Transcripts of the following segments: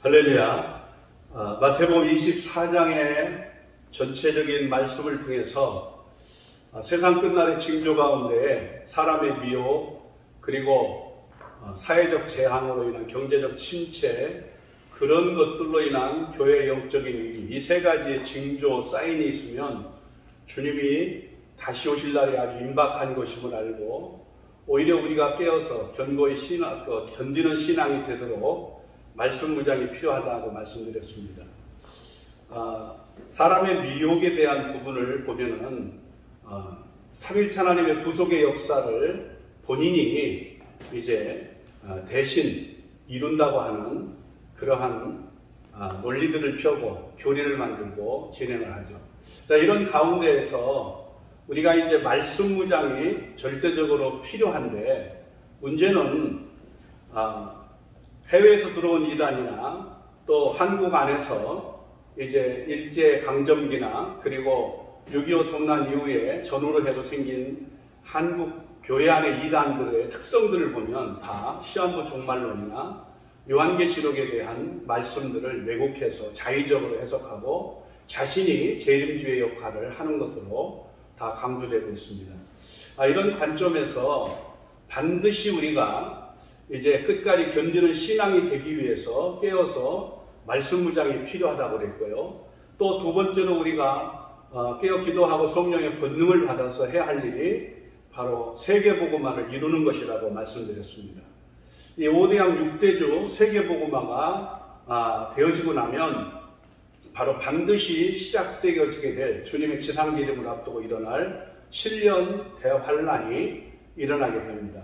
할렐루야. 마태복음 24장의 전체적인 말씀을 통해서 세상 끝날의 징조 가운데 사람의 미혹, 그리고 사회적 재앙으로 인한 경제적 침체, 그런 것들로 인한 교회의 영적인 위기, 이 세 가지의 징조 사인이 있으면 주님이 다시 오실 날이 아주 임박한 것임을 알고, 오히려 우리가 깨어서 견고히 견디는 신앙이 되도록 말씀 무장이 필요하다고 말씀드렸습니다. 사람의 미혹에 대한 부분을 보면은 삼일체 하나님의 구속의 역사를 본인이 이제 대신 이룬다고 하는 그러한 논리들을 펴고 교리를 만들고 진행을 하죠. 자, 이런 가운데에서 우리가 이제 말씀 무장이 절대적으로 필요한데, 문제는 해외에서 들어온 이단이나 또 한국 안에서 이제 일제강점기나 그리고 6.25 동란 이후에 전후로 해서 생긴 한국 교회 안의 이단들의 특성들을 보면 다 시한부 종말론이나 요한계시록에 대한 말씀들을 왜곡해서 자의적으로 해석하고 자신이 재림주의 역할을 하는 것으로 다 강조되고 있습니다. 이런 관점에서 반드시 우리가 이제 끝까지 견디는 신앙이 되기 위해서 깨어서 말씀 무장이 필요하다고 그랬고요. 또 두 번째로 우리가 깨어 기도하고 성령의 권능을 받아서 해야 할 일이 바로 세계복음화를 이루는 것이라고 말씀드렸습니다. 이 5대양 6대주 세계복음화가 되어지고 나면 바로 반드시 시작되어지게 될 주님의 지상기름을 앞두고 일어날 7년 대환란이 일어나게 됩니다.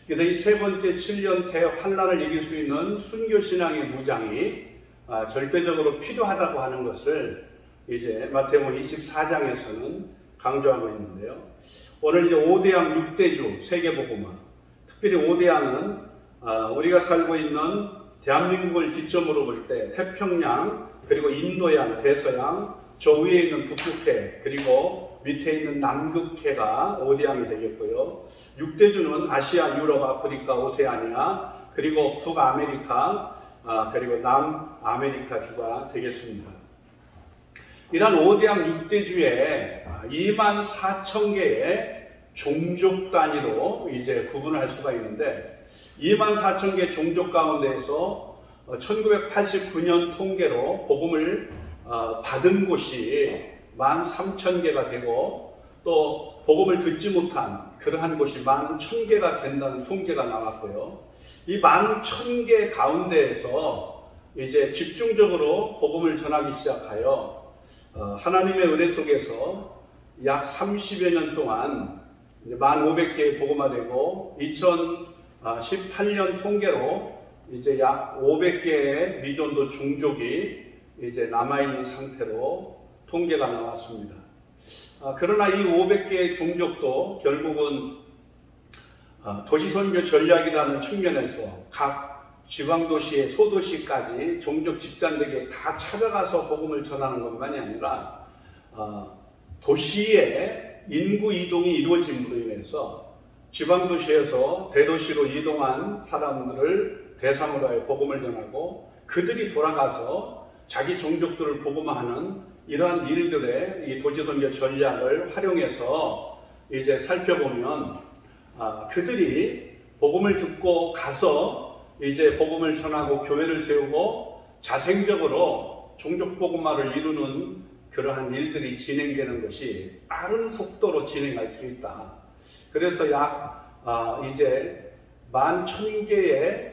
그래서 이 세 번째 7년 대환란을 이길 수 있는 순교신앙의 무장이 절대적으로 필요하다고 하는 것을 이제 마태복음 24장에서는 강조하고 있는데요. 오늘 이제 5대양 6대주 세계복음화, 특별히 5대양은 우리가 살고 있는 대한민국을 기점으로 볼 때 태평양, 그리고 인도양, 대서양, 저 위에 있는 북극해, 그리고 밑에 있는 남극해가 5대양이 되겠고요. 6대주는 아시아, 유럽, 아프리카, 오세아니아, 그리고 북아메리카, 그리고 남아메리카 주가 되겠습니다. 이러한 5대양 6대주에 24,000개의 종족 단위로 이제 구분을 할 수가 있는데, 24,000개 종족 가운데에서 1989년 통계로 복음을 받은 곳이 13,000개가 되고, 또 복음을 듣지 못한 그러한 곳이 11,000개가 된다는 통계가 나왔고요. 이 11,000개 가운데에서 이제 집중적으로 복음을 전하기 시작하여 하나님의 은혜 속에서 약 30여 년 동안 1,500개의 복음화되고, 2018년 통계로 이제 약 500개의 미전도 종족이 이제 남아있는 상태로 통계가 나왔습니다. 그러나 이 500개의 종족도 결국은 도시선교 전략이라는 측면에서 각 지방도시의 소도시까지 종족 집단들에게 다 찾아가서 복음을 전하는 것만이 아니라 도시의 인구 이동이 이루어짐으로 인해서 지방도시에서 대도시로 이동한 사람들을 대상으로 하여 복음을 전하고, 그들이 돌아가서 자기 종족들을 복음화하는 이러한 일들의 이 도시선교 전략을 활용해서 이제 살펴보면 그들이 복음을 듣고 가서 이제 복음을 전하고 교회를 세우고 자생적으로 종족 복음화를 이루는 그러한 일들이 진행되는 것이 빠른 속도로 진행할 수 있다. 그래서 약 이제 11,000개의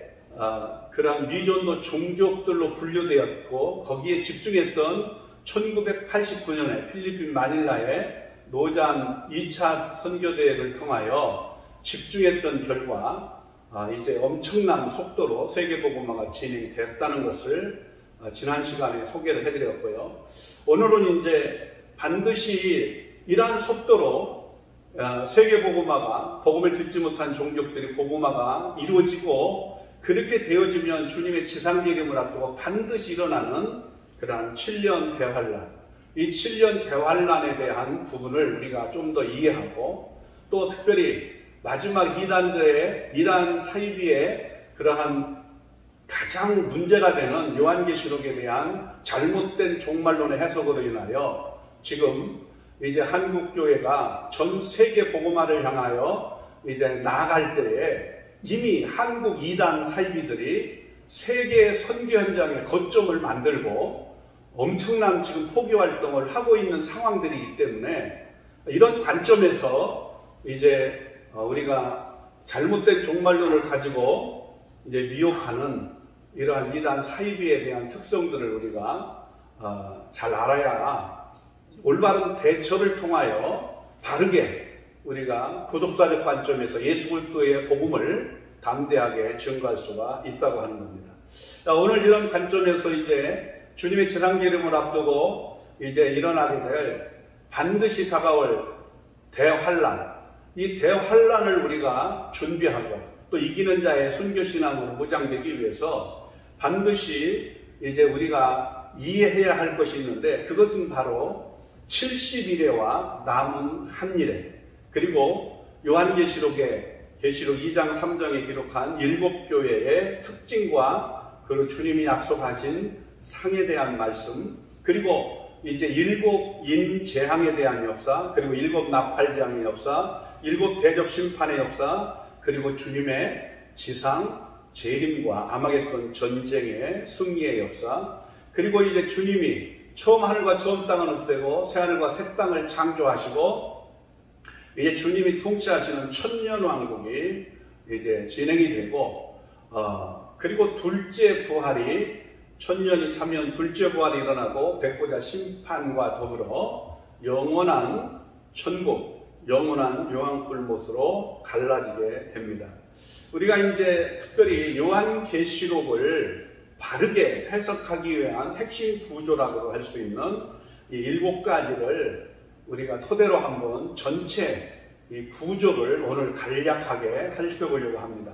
그러한 미전도 종족들로 분류되었고, 거기에 집중했던 1989년에 필리핀 마닐라의 노잔 2차 선교대회를 통하여 집중했던 결과 이제 엄청난 속도로 세계복음화가 진행됐다는 것을 지난 시간에 소개를 해드렸고요. 오늘은 이제 반드시 이러한 속도로 세계복음화가, 복음을 듣지 못한 종족들이 복음화가 이루어지고, 그렇게 되어지면 주님의 지상기름을 앞두고 반드시 일어나는 그러한 7년 대환란, 이 7년 대환란에 대한 부분을 우리가 좀 더 이해하고, 또 특별히 마지막 이단 사이비의 그러한 가장 문제가 되는 요한계시록에 대한 잘못된 종말론의 해석으로 인하여 지금 이제 한국교회가 전 세계 복음화를 향하여 이제 나아갈 때에 이미 한국 이단 사이비들이 세계 선교 현장에 거점을 만들고 엄청난 지금 포교 활동을 하고 있는 상황들이기 때문에 이런 관점에서 이제 우리가 잘못된 종말론을 가지고 이제 미혹하는 이러한 이단 사이비에 대한 특성들을 우리가 잘 알아야 올바른 대처를 통하여 바르게 우리가 구속사적 관점에서 예수 그리스도의 복음을 담대하게 증거할 수가 있다고 하는 겁니다. 오늘 이런 관점에서 이제 주님의 재상기름을 앞두고 이제 일어나게 될 반드시 다가올 대환란, 이 대환란을 우리가 준비하고 또 이기는 자의 순교신앙으로 무장되기 위해서 반드시 이제 우리가 이해해야 할 것이 있는데, 그것은 바로 70일에와 남은 한일에, 그리고 요한계시록의 계시록 2장 3장에 기록한 7교회의 특징과 그리고 주님이 약속하신 상에 대한 말씀, 그리고 이제 7인 재앙에 대한 역사, 그리고 7 나팔재앙의 역사, 7 대접 심판의 역사, 그리고 주님의 지상 재림과 아마겟돈 전쟁의 승리의 역사, 그리고 이제 주님이 처음 하늘과 처음 땅을 없애고 새 하늘과 새 땅을 창조하시고 이제 주님이 통치하시는 천년왕국이 이제 진행이 되고, 그리고 둘째 부활이, 천년이 차면 둘째 부활이 일어나고 백보자 심판과 더불어 영원한 천국, 영원한 요한불못으로 갈라지게 됩니다. 우리가 이제 특별히 요한계시록을 바르게 해석하기 위한 핵심 구조라고 할 수 있는 이 7가지를 우리가 토대로 한번 전체 이 구조를 오늘 간략하게 살펴보려고 합니다.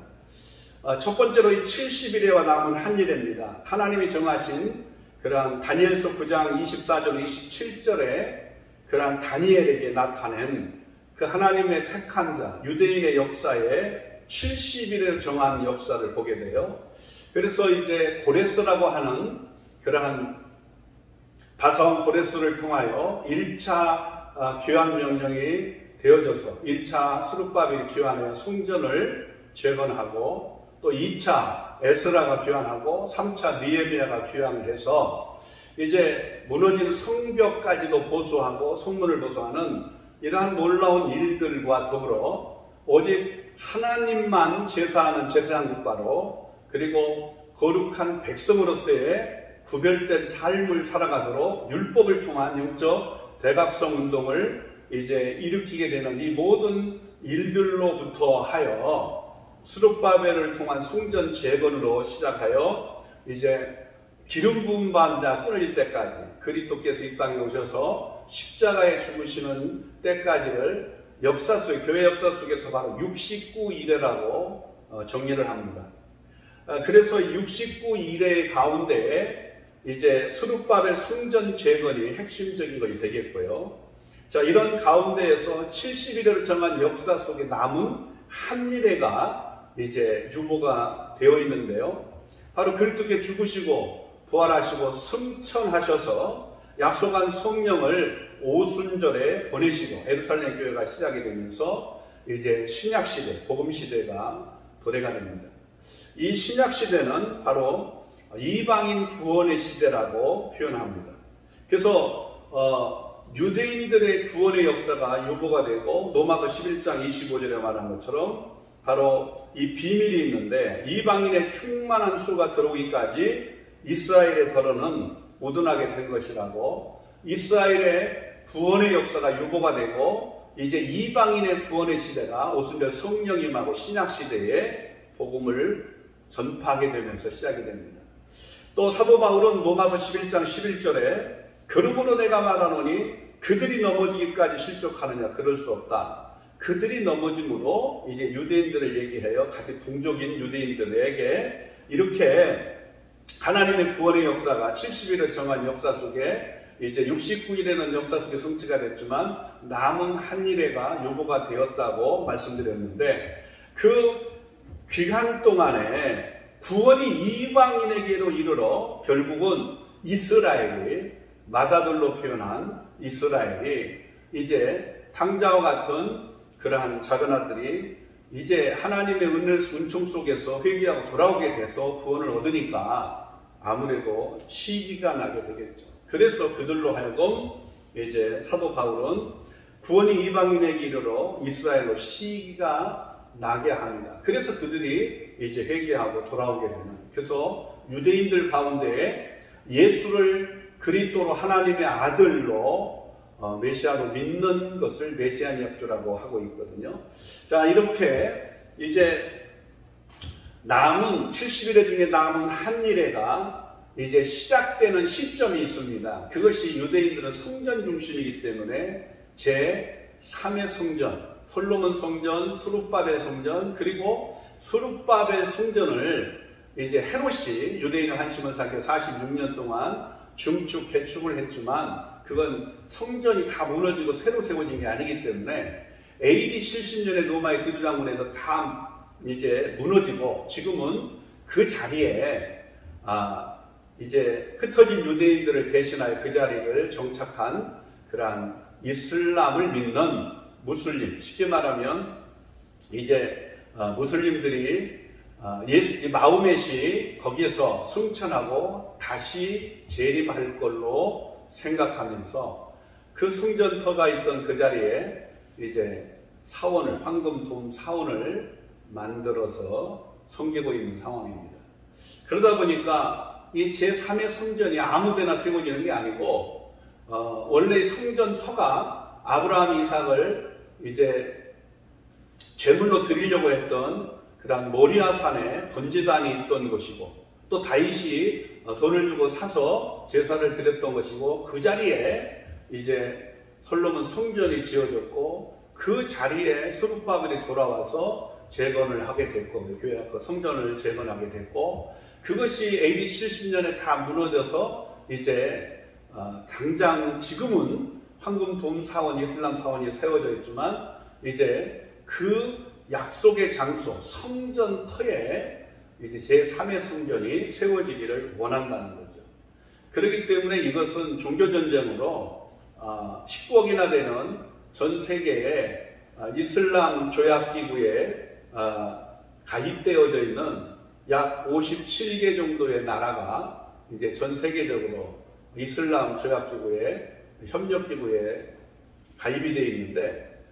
첫 번째로 이 70일에와 남은 한일입니다. 하나님이 정하신 그러한 다니엘서 9장 24절 27절에 그러한 다니엘에게 나타낸 그 하나님의 택한 자, 유대인의 역사에 70일을 정한 역사를 보게 돼요. 그래서 이제 고레스라고 하는 그러한 바사온 고레스를 통하여 1차 귀환 명령이 되어져서 1차 스룹바벨이 귀환하여 성전을 재건하고, 또 2차 에스라가 귀환하고 3차 느헤미야가 귀환을 해서 이제 무너진 성벽까지도 보수하고 성문을 보수하는 이러한 놀라운 일들과 더불어 오직 하나님만 제사하는 제사장국가로, 그리고 거룩한 백성으로서의 구별된 삶을 살아가도록 율법을 통한 영적 대각성 운동을 이제 일으키게 되는 이 모든 일들로부터 하여 스룹바벨을 통한 성전 재건으로 시작하여 이제 기름 부음 받은 자 끊어질 때까지, 그리스도께서 이 땅에 오셔서 십자가에 죽으시는 때까지를 역사 속에, 교회 역사 속에서 바로 69일회라고 정리를 합니다. 그래서 69일회 가운데에 이제 스룹바벨 성전 재건이 핵심적인 것이 되겠고요. 자, 이런 가운데에서 70일을 정한 역사 속에 남은 한일회가 이제 유보가 되어 있는데요. 바로 그리스도께 죽으시고 부활하시고 승천하셔서 약속한 성령을 오순절에 보내시고 예루살렘 교회가 시작이 되면서 이제 신약시대, 복음시대가 도래가 됩니다. 이 신약시대는 바로 이방인 구원의 시대라고 표현합니다. 그래서 유대인들의 구원의 역사가 유보가 되고, 로마서 11장 25절에 말한 것처럼 바로 이 비밀이 있는데, 이방인의 충만한 수가 들어오기까지 이스라엘의 덜어는 무둔하게 된 것이라고, 이스라엘의 구원의 역사가 유보가 되고 이제 이방인의 구원의 시대가 오순절 성령 임하고 신약시대에 복음을 전파하게 되면서 시작이 됩니다. 또 사도 바울은 로마서 11장 11절에 그러므로 내가 말하노니 그들이 넘어지기까지 실족하느냐, 그럴 수 없다. 그들이 넘어짐으로 이제 유대인들을 얘기해요. 같이 동족인 유대인들에게 이렇게 하나님의 구원의 역사가 70일을 정한 역사 속에 이제 69일에는 역사 속에 성취가 됐지만 남은 한일회가 유보가 되었다고 말씀드렸는데, 그 기간 동안에 구원이 이방인에게로 이르러 결국은 이스라엘이, 마다들로 표현한 이스라엘이 이제 탕자와 같은 그러한 작은 아들이 이제 하나님의 은총 속에서 회개하고 돌아오게 돼서 구원을 얻으니까 아무래도 시기가 나게 되겠죠. 그래서 그들로 하여금 이제 사도 바울은 구원이 이방인에게 이르러 이스라엘로 시기가 나게 합니다. 그래서 그들이 이제 회개하고 돌아오게 되는, 그래서 유대인들 가운데 예수를 그리스도로 하나님의 아들로 메시아로 믿는 것을 메시아니약주라고 하고 있거든요. 자, 이렇게 이제 남은 70일의 중에 남은 한 일회가 이제 시작되는 시점이 있습니다. 그것이 유대인들은 성전 중심이기 때문에 제3의 성전, 솔로몬 성전, 수룹바벨 성전, 그리고 수룹바벨 성전을 이제 헤롯이 유대인의 환심을 삼켜 46년 동안 중축, 개축을 했지만 그건 성전이 다 무너지고 새로 세워진 게 아니기 때문에 AD 70년에 로마의 디도장군에서 다 이제 무너지고 지금은 그 자리에 이제 흩어진 유대인들을 대신하여 그 자리를 정착한 그러한 이슬람을 믿는 무슬림, 쉽게 말하면 이제 무슬림들이 마호멧이 거기에서 승천하고 다시 재림할 걸로 생각하면서 그 성전터가 있던 그 자리에 이제 사원을, 황금돔 사원을 만들어서 섬기고 있는 상황입니다. 그러다 보니까 이 제3의 성전이 아무데나 세워지는 게 아니고 원래 성전터가 아브라함, 이삭을 이제 제물로 드리려고 했던 그런 모리아산에 번제단이 있던 것이고, 또 다윗이 돈을 주고 사서 제사를 드렸던 것이고, 그 자리에 이제 솔로몬 성전이 지어졌고, 그 자리에 스룹바벨이 돌아와서 재건을 하게 됐고, 교회 성전을 재건하게 됐고, 그것이 AD 70년에 다 무너져서 이제 당장 지금은 황금돔 사원, 이슬람 사원이 세워져 있지만 이제 그 약속의 장소, 성전터에 이제 제3의 성전이 세워지기를 원한다는 거죠. 그렇기 때문에 이것은 종교전쟁으로 19억이나 되는 전 세계의 이슬람 조약기구에 가입되어져 있는 약 57개 정도의 나라가 이제 전 세계적으로 이슬람 조약기구에, 협력기구에 가입이 되어 있는데,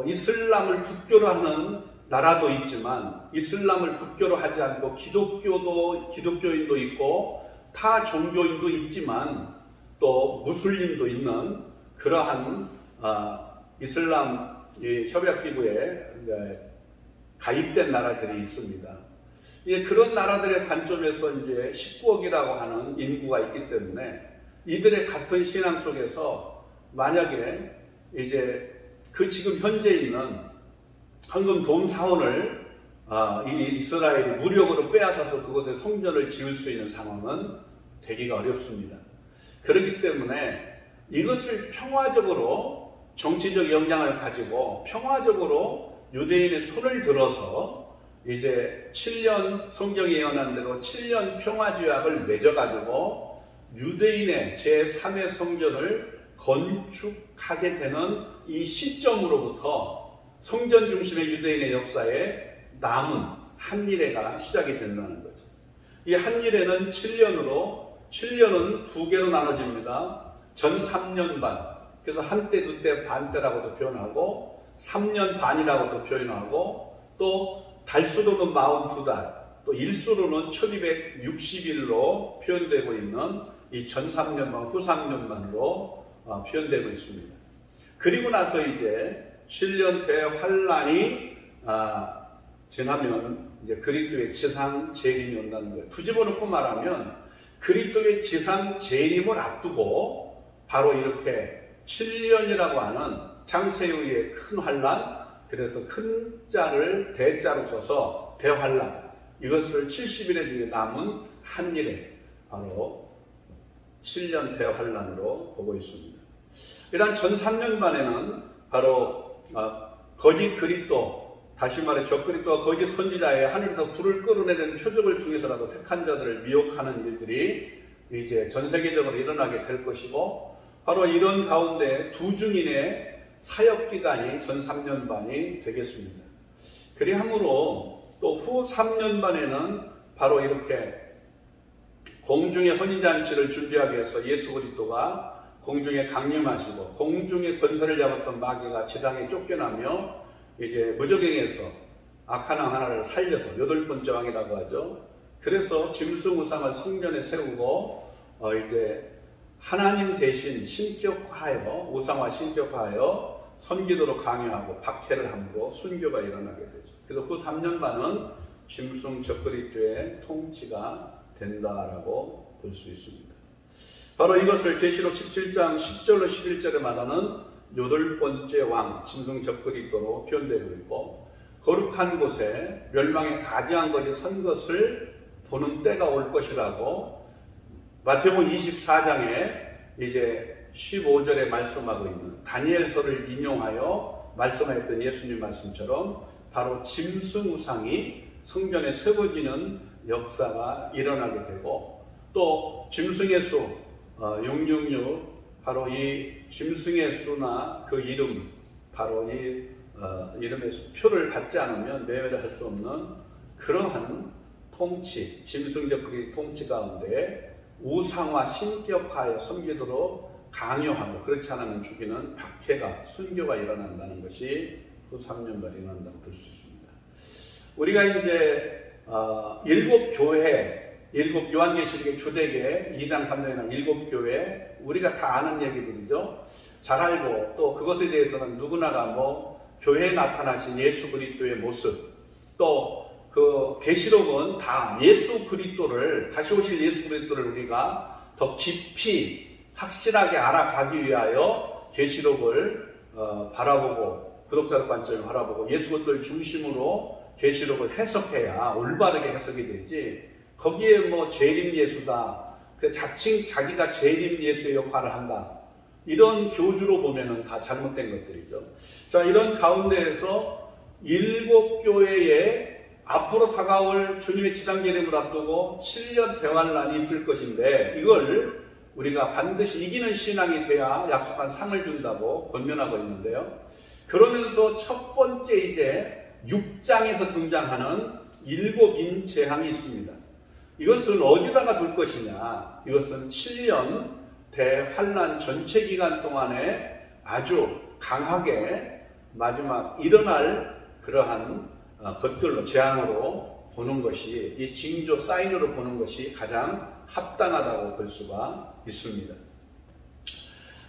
이슬람을 국교로 하는 나라도 있지만 이슬람을 국교로 하지 않고 기독교인도 있고 타 종교인도 있지만 또 무슬림도 있는 그러한 이슬람 협약기구에 가입된 나라들이 있습니다. 그런 나라들의 관점에서 이제 19억이라고 하는 인구가 있기 때문에 이들의 같은 신앙 속에서 만약에 이제 그 지금 현재 있는 황금돔 사원을 이 이스라엘이 무력으로 빼앗아서 그곳에 성전을 지을 수 있는 상황은 되기가 어렵습니다. 그렇기 때문에 이것을 평화적으로 정치적 영향을 가지고 평화적으로 유대인의 손을 들어서 이제 7년 성경에 예언한 대로 7년 평화조약을 맺어가지고 유대인의 제3의 성전을 건축하게 되는 이 시점으로부터 성전 중심의 유대인의 역사에 남은 한 일회가 시작이 된다는 거죠. 이 한 일회는 7년은 두 개로 나눠집니다. 전 3년 반, 그래서 한때, 두때, 반때라고도 표현하고 3년 반이라고도 표현하고 또 달수로는 42달, 또 일수로는 1260일로 표현되고 있는 이 전 3년 반, 후 3년 반으로 표현되고 있습니다. 그리고 나서 이제 7년 대환란이 지나면 이제 그리스도의 지상 재림이 온다는 거예요. 뒤집어놓고 말하면 그리스도의 지상 재림을 앞두고 바로 이렇게 7년이라고 하는 창세 후의 큰 환란, 그래서 큰 자를 대자로 써서 대환란, 이것을 70일의 중에 남은 한 일에 바로 7년 대환란으로 보고 있습니다. 이런 전 3년 반에는 바로 거짓 그리스도, 다시 말해 적그리스도와 거짓 선지자의 하늘에서 불을 끌어내는 표적을 통해서라도 택한 자들을 미혹하는 일들이 이제 전 세계적으로 일어나게 될 것이고, 바로 이런 가운데 두 증인의 사역 기간이 전 3년 반이 되겠습니다. 그리함으로 또 후 3년 반에는 바로 이렇게 공중의 혼인잔치를 준비하기 위해서 예수 그리스도가 공중에 강림하시고, 공중의 권세를 잡았던 마귀가 지상에 쫓겨나며 이제 무저갱에서 악한 왕 하나를 살려서 8번째 왕이라고 하죠. 그래서 짐승우상을 성전에 세우고 이제 하나님 대신 신격화하여, 우상화 신격화하여 섬기도록 강요하고 박해를 함으로 순교가 일어나게 되죠. 그래서 후 3년 반은 짐승 적그리스도의 통치가 된다라고 볼 수 있습니다. 바로 이것을 계시록 17장 10절로 11절에 말하는 8번째 왕, 짐승 적그리스도로 표현되고 있고, 거룩한 곳에 멸망에 가증한 것이 선 것을 보는 때가 올 것이라고 마태복음 24장에 이제 15절에 말씀하고 있는 다니엘서를 인용하여 말씀하였던 예수님 말씀처럼 바로 짐승 우상이 성전에 세워지는 역사가 일어나게 되고, 또 짐승의 수 666, 바로 이 짐승의 수나 그 이름, 바로 이 이름의 표를 받지 않으면 매매를 할 수 없는 그러한 통치, 짐승적 통치 가운데 우상화 신격화에 섬기도록 강요하고, 그렇지 않으면 죽이는 박해가, 순교가 일어난다는 것이 후 3년 만에 일어난다고 볼 수 있습니다. 우리가 이제 7교회, 요한계시록의 주대계 2장 3장이나 7교회, 우리가 다 아는 얘기들이죠. 잘 알고, 또 그것에 대해서는 누구나가 뭐 교회에 나타나신 예수 그리스도의 모습, 또 그 계시록은 다 예수 그리스도를, 다시 오실 예수 그리스도를 우리가 더 깊이 확실하게 알아가기 위하여 계시록을 바라보고, 구독자적 관점을 바라보고 예수 그리스도를 중심으로 계시록을 해석해야 올바르게 해석이 되지, 거기에 뭐 재림 예수다, 그 자칭 자기가 재림 예수의 역할을 한다, 이런 교주로 보면은 다 잘못된 것들이죠. 자, 이런 가운데에서 7교회에 앞으로 다가올 주님의 지상 재림을 앞두고 7년 대환란이 있을 것인데, 이걸 우리가 반드시 이기는 신앙이 돼야 약속한 상을 준다고 권면하고 있는데요. 그러면서 첫 번째 이제 6장에서 등장하는 7인 재앙이 있습니다. 이것은 어디다가 둘 것이냐? 이것은 7년 대환란 전체 기간 동안에 아주 강하게 마지막 일어날 그러한 것들로, 재앙으로 보는 것이, 이 징조 사인으로 보는 것이 가장 합당하다고 볼 수가 있습니다.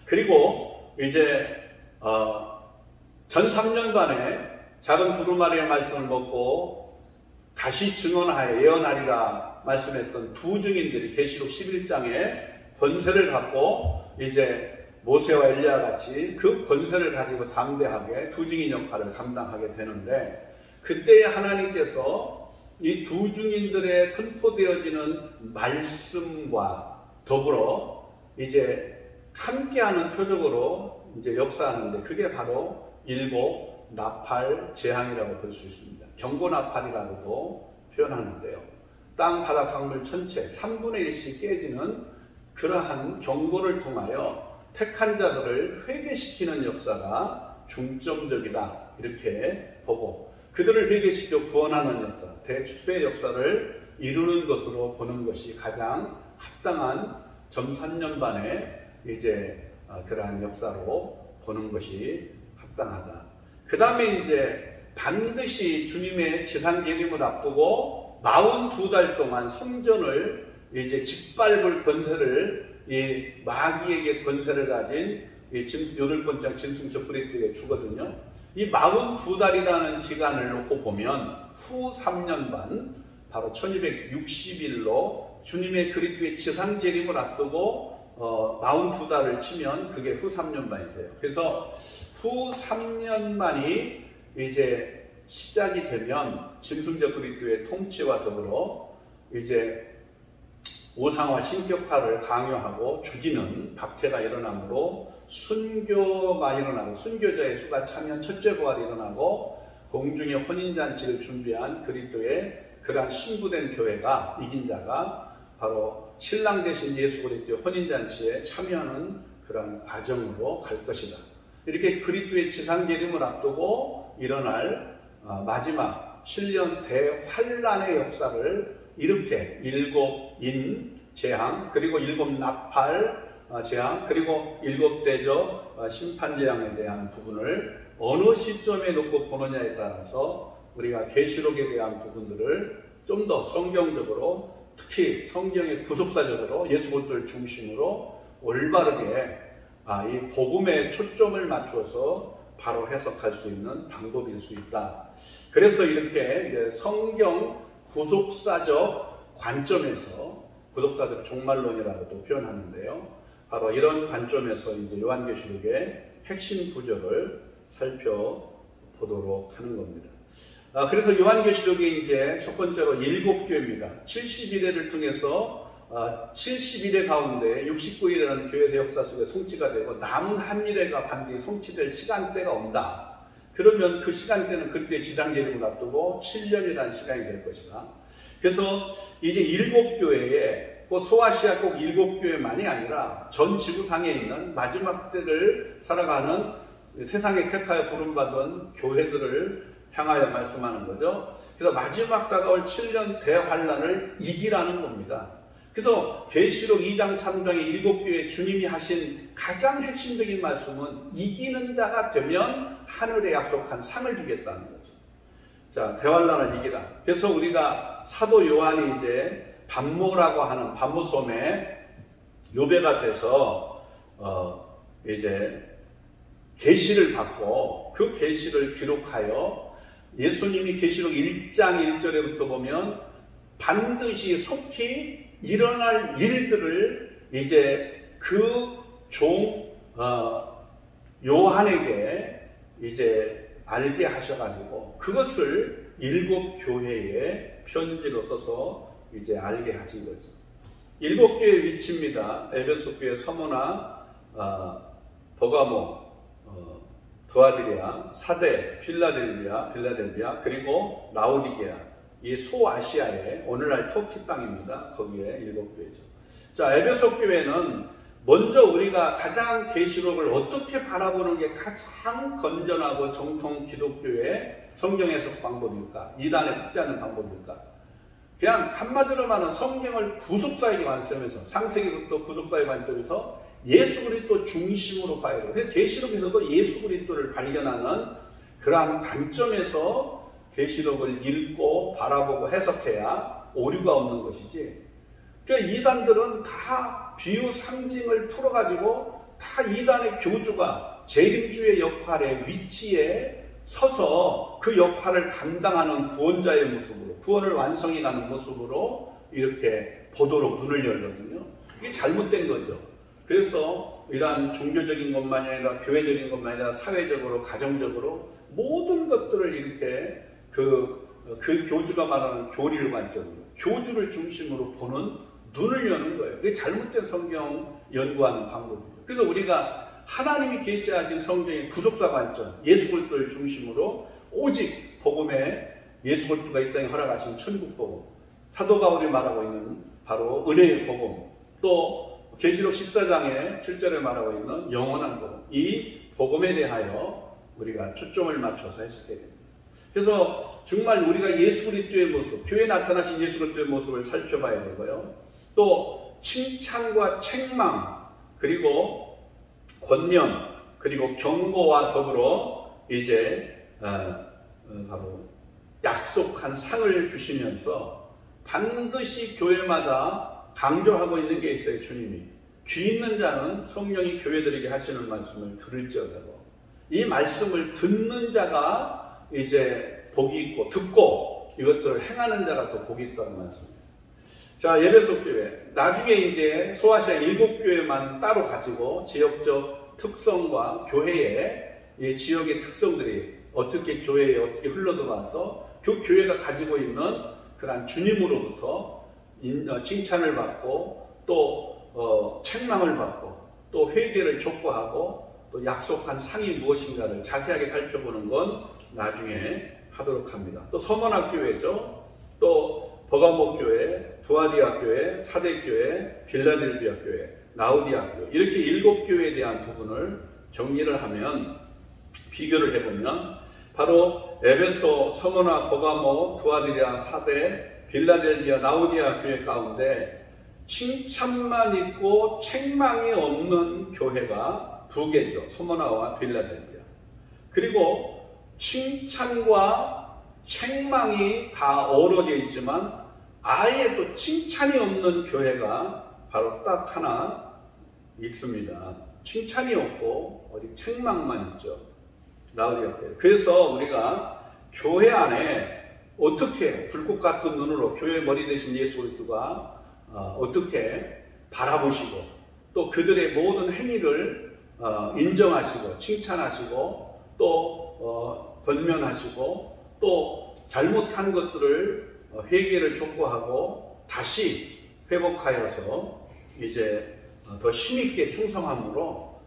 그리고 이제 전 3년간에 작은 두루마리의 말씀을 먹고 다시 증언하여 예언하리라 말씀했던 두 증인들이 계시록 11장에 권세를 갖고 이제 모세와 엘리야 같이 그 권세를 가지고 담대하게 두 증인 역할을 감당하게 되는데, 그때 하나님께서 이 두 증인들의 선포되어지는 말씀과 더불어 이제 함께하는 표적으로 이제 역사하는데, 그게 바로 일곱 나팔 재앙이라고 볼 수 있습니다. 경고나팔이라고도 표현하는데요. 땅, 바다, 강물 전체 3분의 1씩 깨지는 그러한 경고를 통하여 택한 자들을 회개시키는 역사가 중점적이다, 이렇게 보고, 그들을 회개시켜 구원하는 역사, 대추수의 역사를 이루는 것으로 보는 것이 가장 합당한 전 3년 반의 이제 그러한 역사로 보는 것이 합당하다. 그 다음에 이제 반드시 주님의 지상 재림을 앞두고 42달 동안 성전을 이제 짓밟을 권세를, 이 마귀에게 권세를 가진 이 8번째 짐승 적그리스도에게 주거든요. 이 42달이라는 기간을 놓고 보면 후 3년 반, 바로 1260일로 주님의 그리스도의 지상 재림을 앞두고 42달을 치면 그게 후 3년 반이 돼요. 그래서 후 3년 반이 이제 시작이 되면 짐승적 그리스도의 통치와 더불어 이제 우상화 신격화를 강요하고 죽이는 박해가 일어나므로 순교가 일어나고, 순교자의 수가 차면 첫째 부활이 일어나고, 공중의 혼인잔치를 준비한 그리스도의 그러한 신부된 교회가, 이긴 자가 바로 신랑 되신 예수 그리스도의 혼인잔치에 참여하는 그러한 과정으로 갈 것이다. 이렇게 그리스도의 지상계림을 앞두고 일어날 마지막 7년 대환란의 역사를 이렇게 7인 재앙, 그리고 7 나팔 재앙, 그리고 7대적 심판 재앙에 대한 부분을 어느 시점에 놓고 보느냐에 따라서 우리가 계시록에 대한 부분들을 좀 더 성경적으로, 특히 성경의 구속사적으로 예수 그리스도를 중심으로 올바르게 이 복음에 초점을 맞춰서 바로 해석할 수 있는 방법일 수 있다. 그래서 이렇게 이제 성경 구속사적 관점에서, 구속사적 종말론이라고도 표현하는데요. 바로 이런 관점에서 이제 요한계시록의 핵심 구절을 살펴보도록 하는 겁니다. 그래서 요한계시록에 이제 첫 번째로 7교회입니다. 71회를 통해서 71회 가운데 69일이라는 교회의 역사 속에 성취가 되고 남은 한 1회가 반드시 성취될 시간대가 온다. 그러면 그 시간대는 그때의 지상계림을 앞두고 7년이라는 시간이 될 것이다. 그래서 이제 7교회에 소아시아 꼭 7교회만이 아니라 전 지구상에 있는 마지막 때를 살아가는 세상에 택하여 부름받은 교회들을 향하여 말씀하는 거죠. 그래서 마지막 다가올 7년 대환란을 이기라는 겁니다. 그래서 계시록 2장 3장의 7교회 주님이 하신 가장 핵심적인 말씀은 이기는 자가 되면 하늘에 약속한 상을 주겠다는 거죠. 자, 대환란을 이기라. 그래서 우리가 사도 요한이 이제 반모라고 하는 반모섬에 요배가 돼서 이제 계시를 받고 그 계시를 기록하여 예수님이 계시록 1장 1절에부터 보면 반드시 속히 일어날 일들을 이제 그 종 요한에게 이제 알게 하셔가지고 그것을 7교회에 편지로 써서 이제 알게 하신 거죠. 7교회의 위치입니다. 에베소 교회, 서모나, 버가모, 두아디리아, 사대, 필라델비아, 그리고 라오디게아, 이 소아시아의 오늘날 터키 땅입니다. 거기에 7교회죠. 자, 에베소 교회는 먼저 우리가 가장 계시록을 어떻게 바라보는 게 가장 건전하고 정통 기독교의 성경 해석 방법일까? 이단에 속지 않는 방법일까? 그냥 한마디로 말하면 성경을 구속사의 관점에서, 창세기부터 구속사의 관점에서 예수 그리스도 중심으로 봐야 돼요. 그래서 계시록에서도 예수 그리스도를 발견하는 그러한 관점에서 계시록을 읽고 바라보고 해석해야 오류가 없는 것이지. 그러니까 이단들은 다 비유 상징을 풀어가지고 다 이단의 교주가 재림주의 역할의 위치에 서서 그 역할을 감당하는 구원자의 모습으로, 구원을 완성해가는 모습으로 이렇게 보도록 눈을 열거든요. 이게 잘못된 거죠. 그래서 이러한 종교적인 것만이 아니라 교회적인 것만이 아니라 사회적으로, 가정적으로 모든 것들을 이렇게 그 교주가 말하는 교리를 관점으로, 교주를 중심으로 보는 눈을 여는 거예요. 그게 잘못된 성경 연구하는 방법이에요. 그래서 우리가 하나님이 계시하신 성경의 구속사 관점, 예수 그리스도를 중심으로 오직 복음에 예수 그리스도가 이 땅에 허락하신 천국 복음, 사도 바울이 말하고 있는 바로 은혜의 복음, 또 계시록 14장에 7절에 말하고 있는 영원한 복음, 이 복음에 대하여 우리가 초점을 맞춰서 해석해야 됩니다. 그래서 정말 우리가 예수 그리스도의 모습, 교회에 나타나신 예수 그리스도의 모습을 살펴봐야 되고요. 또 칭찬과 책망, 그리고 권면, 그리고 경고와 더불어 이제 바로 약속한 상을 주시면서 반드시 교회마다 강조하고 있는 게 있어요. 주님이 귀 있는 자는 성령이 교회들에게 하시는 말씀을 들을지어다고, 이 말씀을 듣는 자가 이제 복이 있고, 듣고 이것들을 행하는 자가 더 복이 있다는 말씀입니다. 자, 에베소 교회, 나중에 이제 소아시아 7교회만 따로 가지고 지역적 특성과 교회의 이 지역의 특성들이 어떻게 교회에 어떻게 흘러들어와서 그 교회가 가지고 있는 그런 주님으로부터 칭찬을 받고 또 책망을 받고 또 회개를 촉구하고 또 약속한 상이 무엇인가를 자세하게 살펴보는 건 나중에 하도록 합니다. 또 서머나교회죠. 또 버가모교회, 두아디아교회, 사대교회, 빌라델비아교회, 라우디아교회 이렇게 7교회에 대한 부분을 정리를 하면 비교를 해보면 바로 에베소, 서머나, 버가모, 두아디아, 사대, 빌라델비아, 라우디아 교회 가운데 칭찬만 있고 책망이 없는 교회가 2개죠. 서머나와 빌라델비아. 그리고 칭찬과 책망이 다 어우러져 있지만 아예 또 칭찬이 없는 교회가 바로 딱 하나 있습니다. 칭찬이 없고 어디 책망만 있죠. 라우디아 교회. 그래서 우리가 교회 안에 어떻게 불꽃 같은 눈으로 교회 머리 대신 예수 그리스도가 어떻게 바라보시고 또 그들의 모든 행위를 인정하시고 칭찬하시고 또 권면하시고 또 잘못한 것들을 회개를 촉구하고 다시 회복하여서 이제 더 힘있게 충성함으로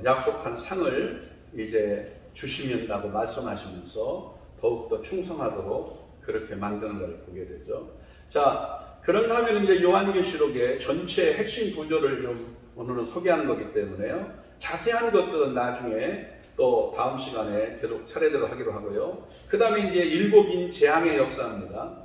약속한 상을 이제 주시면다고 말씀하시면서 더욱더 충성하도록 그렇게 만드는 걸 보게 되죠. 자, 그런가 하면 이제 요한계시록의 전체 핵심 구조를 좀 오늘은 소개하는 거기 때문에요. 자세한 것들은 나중에 또 다음 시간에 계속 차례대로 하기로 하고요. 그 다음에 이제 7인 재앙의 역사입니다.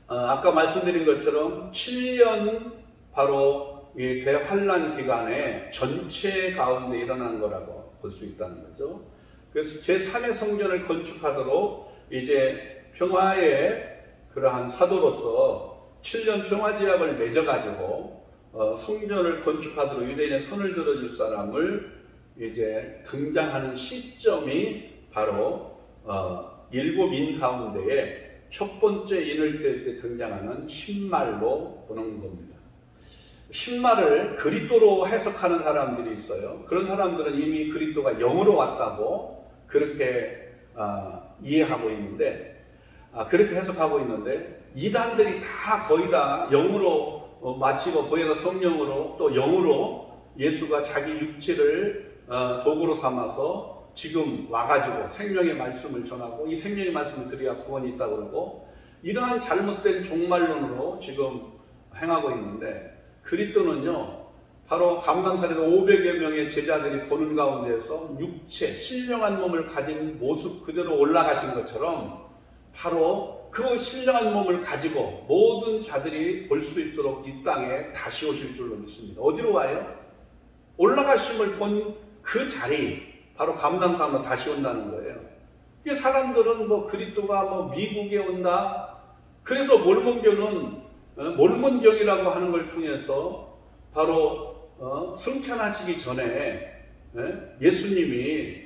아까 말씀드린 것처럼 7년 바로 이 대환란 기간에 전체 가운데 일어난 거라고 볼 수 있다는 거죠. 그래서 제3의 성전을 건축하도록 이제 평화의 그러한 사도로서 7년 평화제약을 맺어가지고 성전을 건축하도록 유대인의 손을 들어줄 사람을 이제 등장하는 시점이 바로 7인 가운데에 첫 번째 인을 뗄 때 등장하는 신말로 보는 겁니다. 신말을 그리스도로 해석하는 사람들이 있어요. 그런 사람들은 이미 그리스도가 영으로 왔다고 그렇게 이해하고 있는데 그렇게 해석하고 있는데 이단들이 다 거의 다 영으로 마치고 거기에서 성령으로 또 영으로 예수가 자기 육체를 도구로 삼아서 지금 와가지고 생명의 말씀을 전하고 이 생명의 말씀을 드려야 구원이 있다고 그러고 이러한 잘못된 종말론으로 지금 행하고 있는데 그리스도는요 바로 감람산에서 500여 명의 제자들이 보는 가운데에서 육체, 신령한 몸을 가진 모습 그대로 올라가신 것처럼 바로 그 신령한 몸을 가지고 모든 자들이 볼 수 있도록 이 땅에 다시 오실 줄로 믿습니다. 어디로 와요? 올라가심을 본 그 자리, 바로 감람산으로 다시 온다는 거예요. 이게 사람들은 뭐 그리스도가 뭐 미국에 온다. 그래서 몰몬교는 몰몬경이라고 하는 걸 통해서 바로 승천하시기 전에 예수님이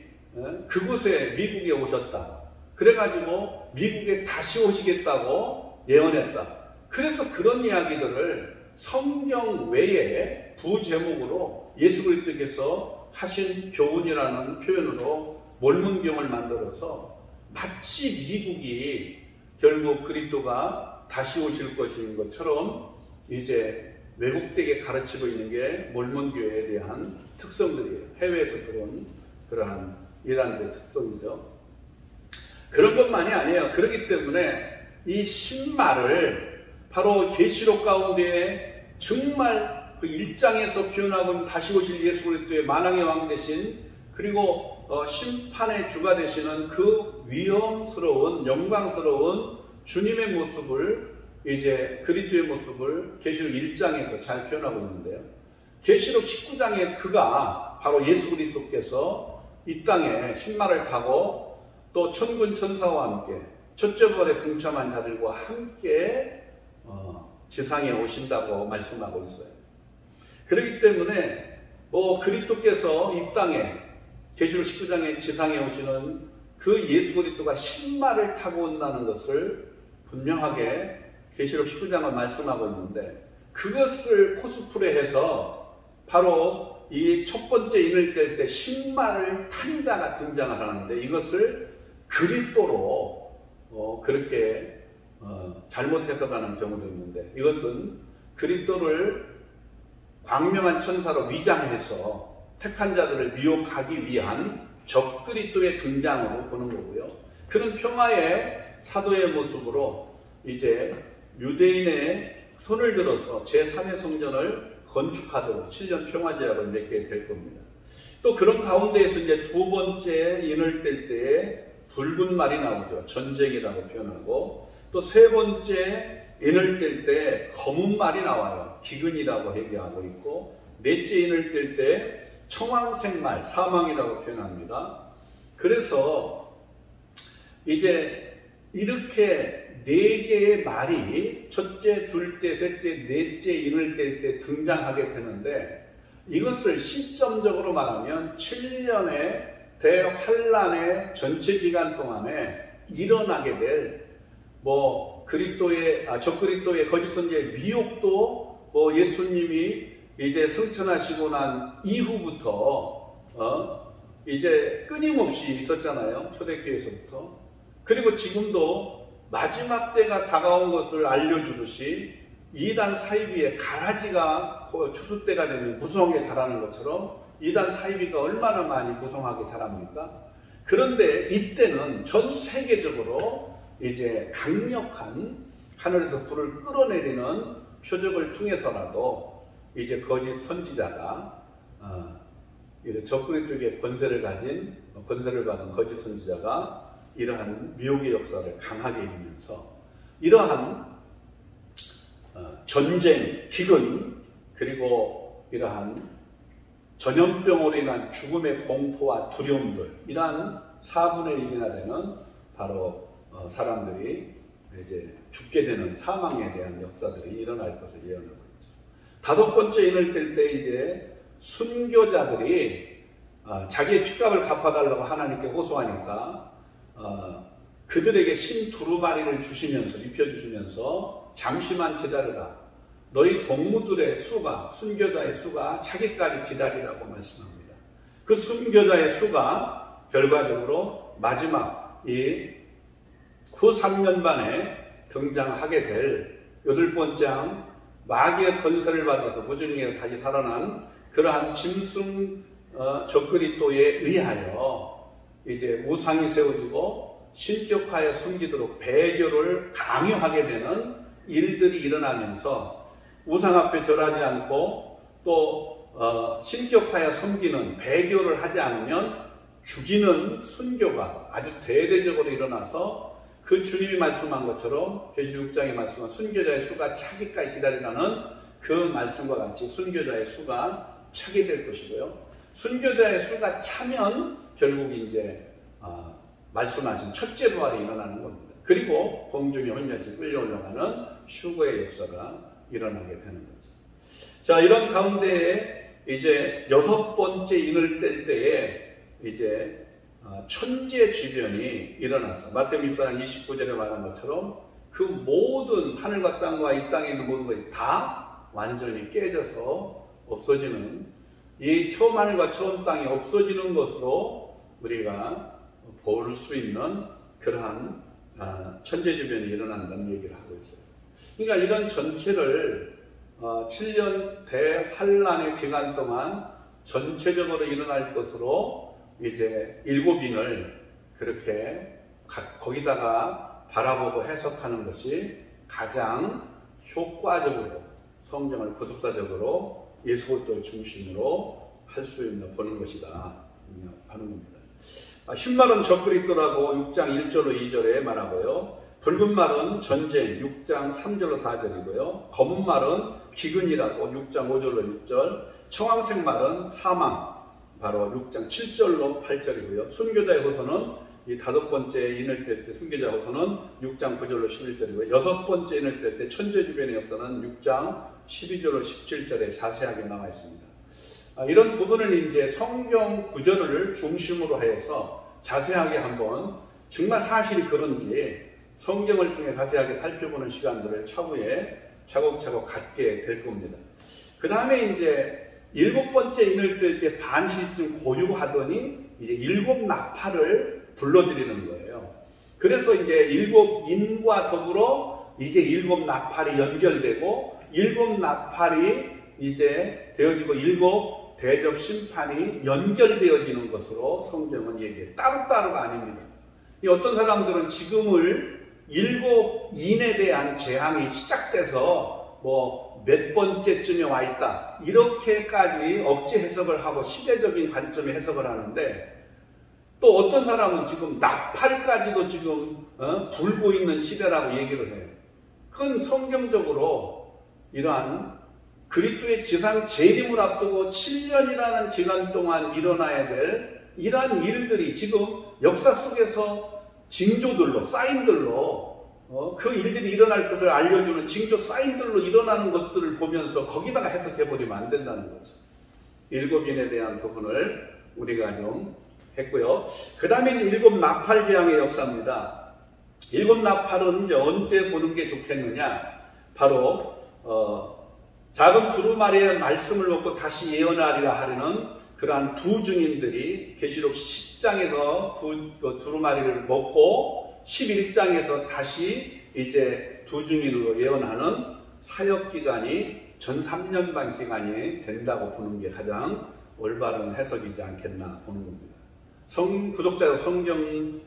그곳에 미국에 오셨다. 그래가지고 미국에 다시 오시겠다고 예언했다. 그래서 그런 이야기들을 성경 외에 부제목으로 예수 그리스도께서 하신 교훈이라는 표현으로 몰몬경을 만들어서 마치 미국이 결국 그리스도가 다시 오실 것인 것처럼 이제 왜곡되게 가르치고 있는 게 몰몬교회에 대한 특성들이에요. 해외에서 들어온 그러한 이란들의 특성이죠. 그런 것만이 아니에요. 그렇기 때문에 이 신말을 바로 계시록 가운데 정말 그 1장에서 표현하고 있는 다시 오실 예수 그리스도의 만왕의 왕 되신 그리고 심판의 주가 되시는 그 위엄스러운 영광스러운 주님의 모습을 이제 그리스도의 모습을 계시록 1장에서 잘 표현하고 있는데요. 계시록 19장에 그가 바로 예수 그리스도께서 이 땅에 신말을 타고 또 천군 천사와 함께 첫째 부활에 동참한 자들과 함께 지상에 오신다고 말씀하고 있어요. 그렇기 때문에 그리스도께서 이 땅에 계시록 19장에 지상에 오시는 그 예수 그리스도가 신말을 타고 온다는 것을 분명하게 계시록 19장을 말씀하고 있는데 그것을 코스프레해서 바로 이 첫 번째 인을 뗄 때 신말을 탄 자가 등장을 하는데 이것을 그리스도로 그렇게 잘못 해석하는 경우도 있는데 이것은 그리스도를 광명한 천사로 위장해서 택한 자들을 미혹하기 위한 적 그리스도의 등장으로 보는 거고요. 그런 평화의 사도의 모습으로 이제 유대인의 손을 들어서 제3의 성전을 건축하도록 7년 평화제약을 맺게 될 겁니다. 또 그런 가운데에서 이제 두 번째 인을 뗄 때에 붉은 말이 나오죠. 전쟁이라고 표현하고, 또 세 번째 인을 뗄 때 검은 말이 나와요. 기근이라고 얘기하고 있고, 넷째 인을 뗄 때 청황색 말, 사망이라고 표현합니다. 그래서 이제 이렇게 네 개의 말이 첫째, 둘째, 셋째, 넷째 인을 뗄 때 등장하게 되는데, 이것을 시점적으로 말하면 7년의 대환란의 전체 기간 동안에 일어나게 될 적그리스도의 거짓 선지자의 미혹도 예수님이 이제 승천하시고 난 이후부터 이제 끊임없이 있었잖아요. 초대교회에서부터. 그리고 지금도 마지막 때가 다가온 것을 알려주듯이 이단 사이비의 가라지가 추수 때가 되면 무성하게 자라는 것처럼 이단 사이비가 얼마나 많이 무성하게 자랍니까? 그런데 이때는 전 세계적으로 이제 강력한 하늘에서 불을 끌어내리는 표적을 통해서라도 이제 거짓 선지자가 이제 적그리스도의 권세를 받은 거짓 선지자가 이러한 미혹의 역사를 강하게 이루면서 이러한 전쟁, 기근, 그리고 이러한 전염병으로 인한 죽음의 공포와 두려움들, 이러한 4분의 1이나 되는 바로 사람들이 이제 죽게 되는 사망에 대한 역사들이 일어날 것을 예언하고 있죠. 다섯 번째 인을 뗄 때 이제 순교자들이 자기의 핏값을 갚아달라고 하나님께 호소하니까 그들에게 신 두루마리를 주시면서 입혀주시면서 잠시만 기다려라. 너희 동무들의 수가, 순교자의 수가 차기까지 기다리라고 말씀합니다. 그 순교자의 수가 결과적으로 마지막 후 3년 반에 등장하게 될 여덟 번째 마귀의 권세를 받아서 무중에 다시 살아난 그러한 짐승 적그리스도에 의하여 이제 우상이 세워지고 신격화에 섬기도록 배교를 강요하게 되는 일들이 일어나면서 우상 앞에 절하지 않고 또 신격화에 섬기는 배교를 하지 않으면 죽이는 순교가 아주 대대적으로 일어나서 그 주님이 말씀한 것처럼 계시록 6장에 말씀한 순교자의 수가 차기까지 기다리라는 그 말씀과 같이 순교자의 수가 차게 될 것이고요. 순교자의 수가 차면 결국 이제 말씀하신 첫째 부활이 일어나는 겁니다. 그리고 공중에 혼자지 끌려 올라가는 휴거의 역사가 일어나게 되는 거죠. 자, 이런 가운데에 이제 여섯 번째 인을 뗄 때에 이제 천재 지변이 일어나서 마태복음 29절에 말한 것처럼 그 모든 하늘과 땅과 이 땅에 있는 모든 것이 다 완전히 깨져서 없어지는 이 처음 하늘과 처음 땅이 없어지는 것으로 우리가 볼 수 있는 그러한 천재지변이 일어난다는 얘기를 하고 있어요. 그러니까 이런 전체를 7년 대환란의 기간 동안 전체적으로 일어날 것으로 이제 일곱인을 그렇게 거기다가 바라보고 해석하는 것이 가장 효과적으로 성경을 구속사적으로 예수 그리스도를 중심으로 할 수 있는 보는 것이다 하는 겁니다. 흰말은 적그리스도라고 6장 1절로 2절에 말하고요. 붉은 말은 전쟁 6장 3절로 4절이고요. 검은 말은 기근이라고 6장 5절로 6절, 청황색 말은 사망 바로 6장 7절로 8절이고요. 순교자의 호소는 이 다섯 번째 인을 뗄 때 순교자 호소는 6장 9절로 11절이고요. 여섯 번째 인을 뗄 때 천재주변의 역사는 6장 12절로 17절에 자세하게 나와 있습니다. 이런 부분을 이제 성경 구절을 중심으로 하여서 자세하게 한번 정말 사실이 그런지 성경을 통해 자세하게 살펴보는 시간들을 차후에 차곡차곡 갖게 될 겁니다. 그 다음에 이제 일곱 번째 인을 뗄 때 반시쯤 고유하더니 이제 일곱 나팔을 불러드리는 거예요. 그래서 이제 일곱 인과 더불어 이제 일곱 나팔이 연결되고 일곱 나팔이 이제 되어지고 일곱 대접 심판이 연결되어지는 것으로 성경은 얘기해요. 따로따로가 아닙니다. 이 어떤 사람들은 지금을 일곱인에 대한 재앙이 시작돼서 뭐 몇 번째쯤에 와 있다, 이렇게까지 억지 해석을 하고 시대적인 관점에 해석을 하는데, 또 어떤 사람은 지금 나팔까지도 지금 불고 있는 시대라고 얘기를 해요. 그건 성경적으로 이러한 그리스도의 지상 재림을 앞두고 7년이라는 기간 동안 일어나야 될 이러한 일들이 지금 역사 속에서 징조들로, 사인들로, 그 일들이 일어날 것을 알려주는 징조 사인들로 일어나는 것들을 보면서 거기다가 해석해버리면 안 된다는 거죠. 일곱인에 대한 부분을 우리가 좀 했고요. 그 다음에 일곱 나팔 재앙의 역사입니다. 일곱 나팔은 이제 언제 보는 게 좋겠느냐? 바로 작은 두루마리의 말씀을 먹고 다시 예언하리라 하려는 그러한 두 증인들이 계시록 10장에서 두루마리를 먹고 11장에서 다시 이제 두 증인으로 예언하는 사역기간이 전 3년 반 기간이 된다고 보는 게 가장 올바른 해석이지 않겠나 보는 겁니다. 구독자적 성경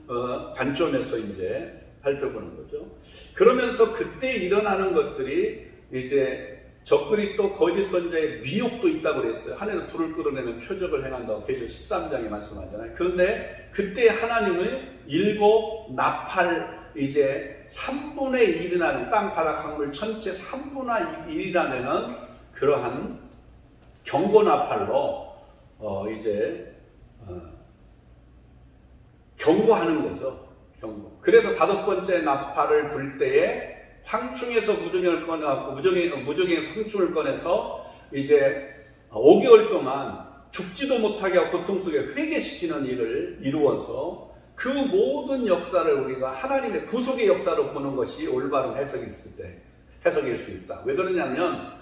관점에서 이제 살펴보는 거죠. 그러면서 그때 일어나는 것들이 이제 적그리스도 거짓 선자의 미혹도 있다고 그랬어요. 하늘에서 불을 끌어내는 표적을 행한다고 계시록 13장에 말씀하잖아요. 그런데 그때 하나님은 일곱 나팔, 이제 3분의 1이라는 땅바닥 강물 전체 3분의 1이라는 그러한 경고 나팔로 이제 경고하는 거죠. 경고. 그래서 다섯 번째 나팔을 불 때에 황충에서 무저갱을 꺼내갖고 무저갱에서 황충을 꺼내서 이제 5개월 동안 죽지도 못하게 하고 고통 속에 회개시키는 일을 이루어서 그 모든 역사를 우리가 하나님의 구속의 역사로 보는 것이 올바른 해석일 수 있다. 왜 그러냐면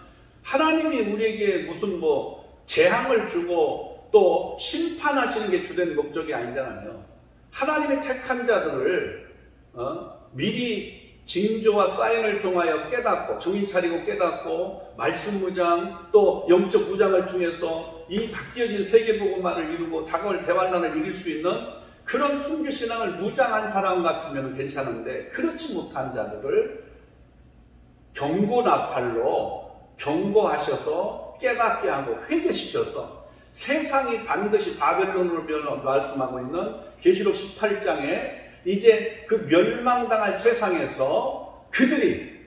하나님이 우리에게 무슨 뭐 재앙을 주고 또 심판하시는 게 주된 목적이 아니잖아요. 하나님의 택한 자들을 미리 징조와 사인을 통하여 깨닫고 정신 차리고 깨닫고 말씀 무장 또 영적 무장을 통해서 이 바뀌어진 세계복음화를 이루고 다가올 대환란을 이길 수 있는 그런 순교신앙을 무장한 사람 같으면 괜찮은데, 그렇지 못한 자들을 경고나팔로 경고하셔서 깨닫게 하고 회개시켜서 세상이 반드시 바벨론으로 말씀하고 있는 계시록 18장에 이제 그 멸망당할 세상에서 그들이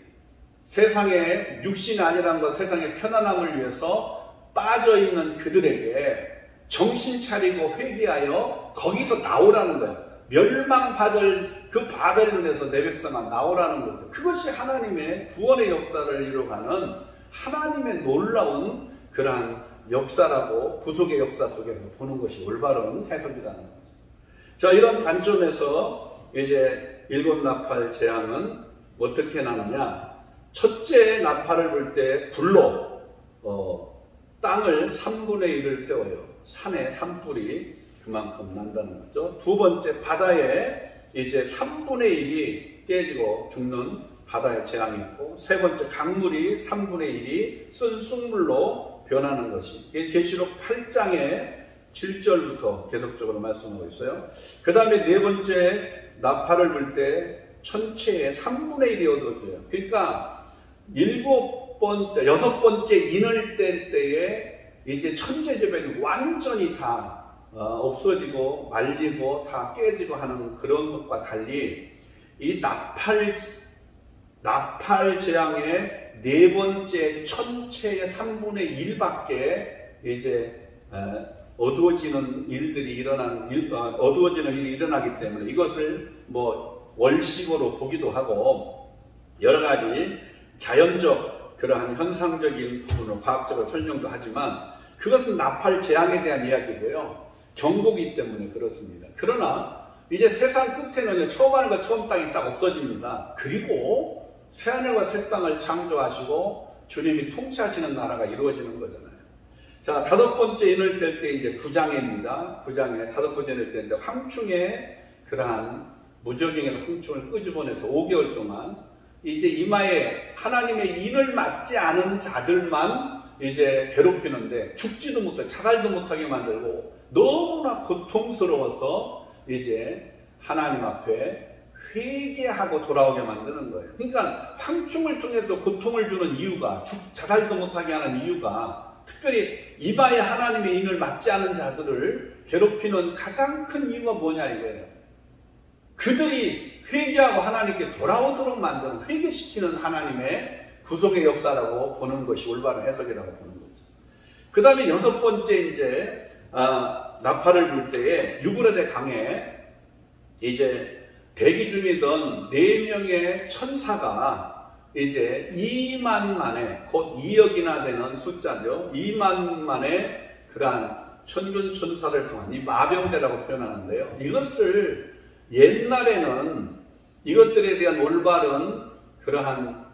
세상에 육신이 아니라는 것, 세상의 편안함을 위해서 빠져있는 그들에게 정신 차리고 회개하여 거기서 나오라는 거예요. 멸망받을 그 바벨론에서 내 백성아 나오라는 거죠. 그것이 하나님의 구원의 역사를 이루어가는 하나님의 놀라운 그러한 역사라고 구속의 역사 속에서 보는 것이 올바른 해석이라는 거죠. 자, 이런 관점에서 이제 일곱 나팔 재앙은 어떻게 나느냐? 첫째 나팔을 불 때 불로 땅을 3분의 1을 태워요. 산에 산불이 그만큼 난다는 거죠. 두 번째, 바다에 이제 3분의 1이 깨지고 죽는 바다의 재앙이 있고, 세 번째, 강물이 3분의 1이 쓴 쑥물로 변하는 것이 계시록 8장에 7절부터 계속적으로 말씀하고 있어요. 그 다음에 네 번째 나팔을 불 때 천체의 3분의 1이 얻어져요. 그러니까 여섯 번째 인을 뗄 때에 이제 천재지변이 완전히 다 없어지고 말리고 다 깨지고 하는 그런 것과 달리 이 나팔 재앙의 네 번째 천체의 3분의 1밖에 이제 어두워지는 일이 일어나기 때문에 이것을 뭐 월식으로 보기도 하고 여러 가지 자연적 그러한 현상적인 부분으로 과학적으로 설명도 하지만 그것은 나팔 재앙에 대한 이야기고요. 경고기 때문에 그렇습니다. 그러나 이제 세상 끝에는 처음 하늘과 처음 땅이 싹 없어집니다. 그리고 새하늘과 새 땅을 창조하시고 주님이 통치하시는 나라가 이루어지는 거잖아요. 자, 다섯 번째 인을 뗄 때 이제 9장입니다. 9장에 다섯 번째 인을 뗄 때 황충의 그러한 무저갱의 황충을 끄집어내서 5개월 동안 이제 이마에 하나님의 인을 맞지 않은 자들만 이제 괴롭히는데 죽지도 못하게 자살도 못하게 만들고 너무나 고통스러워서 이제 하나님 앞에 회개하고 돌아오게 만드는 거예요. 그러니까 황충을 통해서 고통을 주는 이유가, 자살도 못하게 하는 이유가, 특별히 이바에 하나님의 인을 맞지 않은 자들을 괴롭히는 가장 큰 이유가 뭐냐 이거예요. 그들이 회개하고 하나님께 돌아오도록 만드는, 회개시키는 하나님의 구속의 역사라고 보는 것이 올바른 해석이라고 보는 거죠. 그 다음에 여섯 번째 이제 나팔을 불 때에 유브라데 강에 이제 대기 중이던 4명의 천사가 이제 2만 만에, 곧 2억이나 되는 숫자죠. 2만 만에 그러한 천군 천사를 통한 이 마병대라고 표현하는데요. 이것을 옛날에는 이것들에 대한 올바른 그러한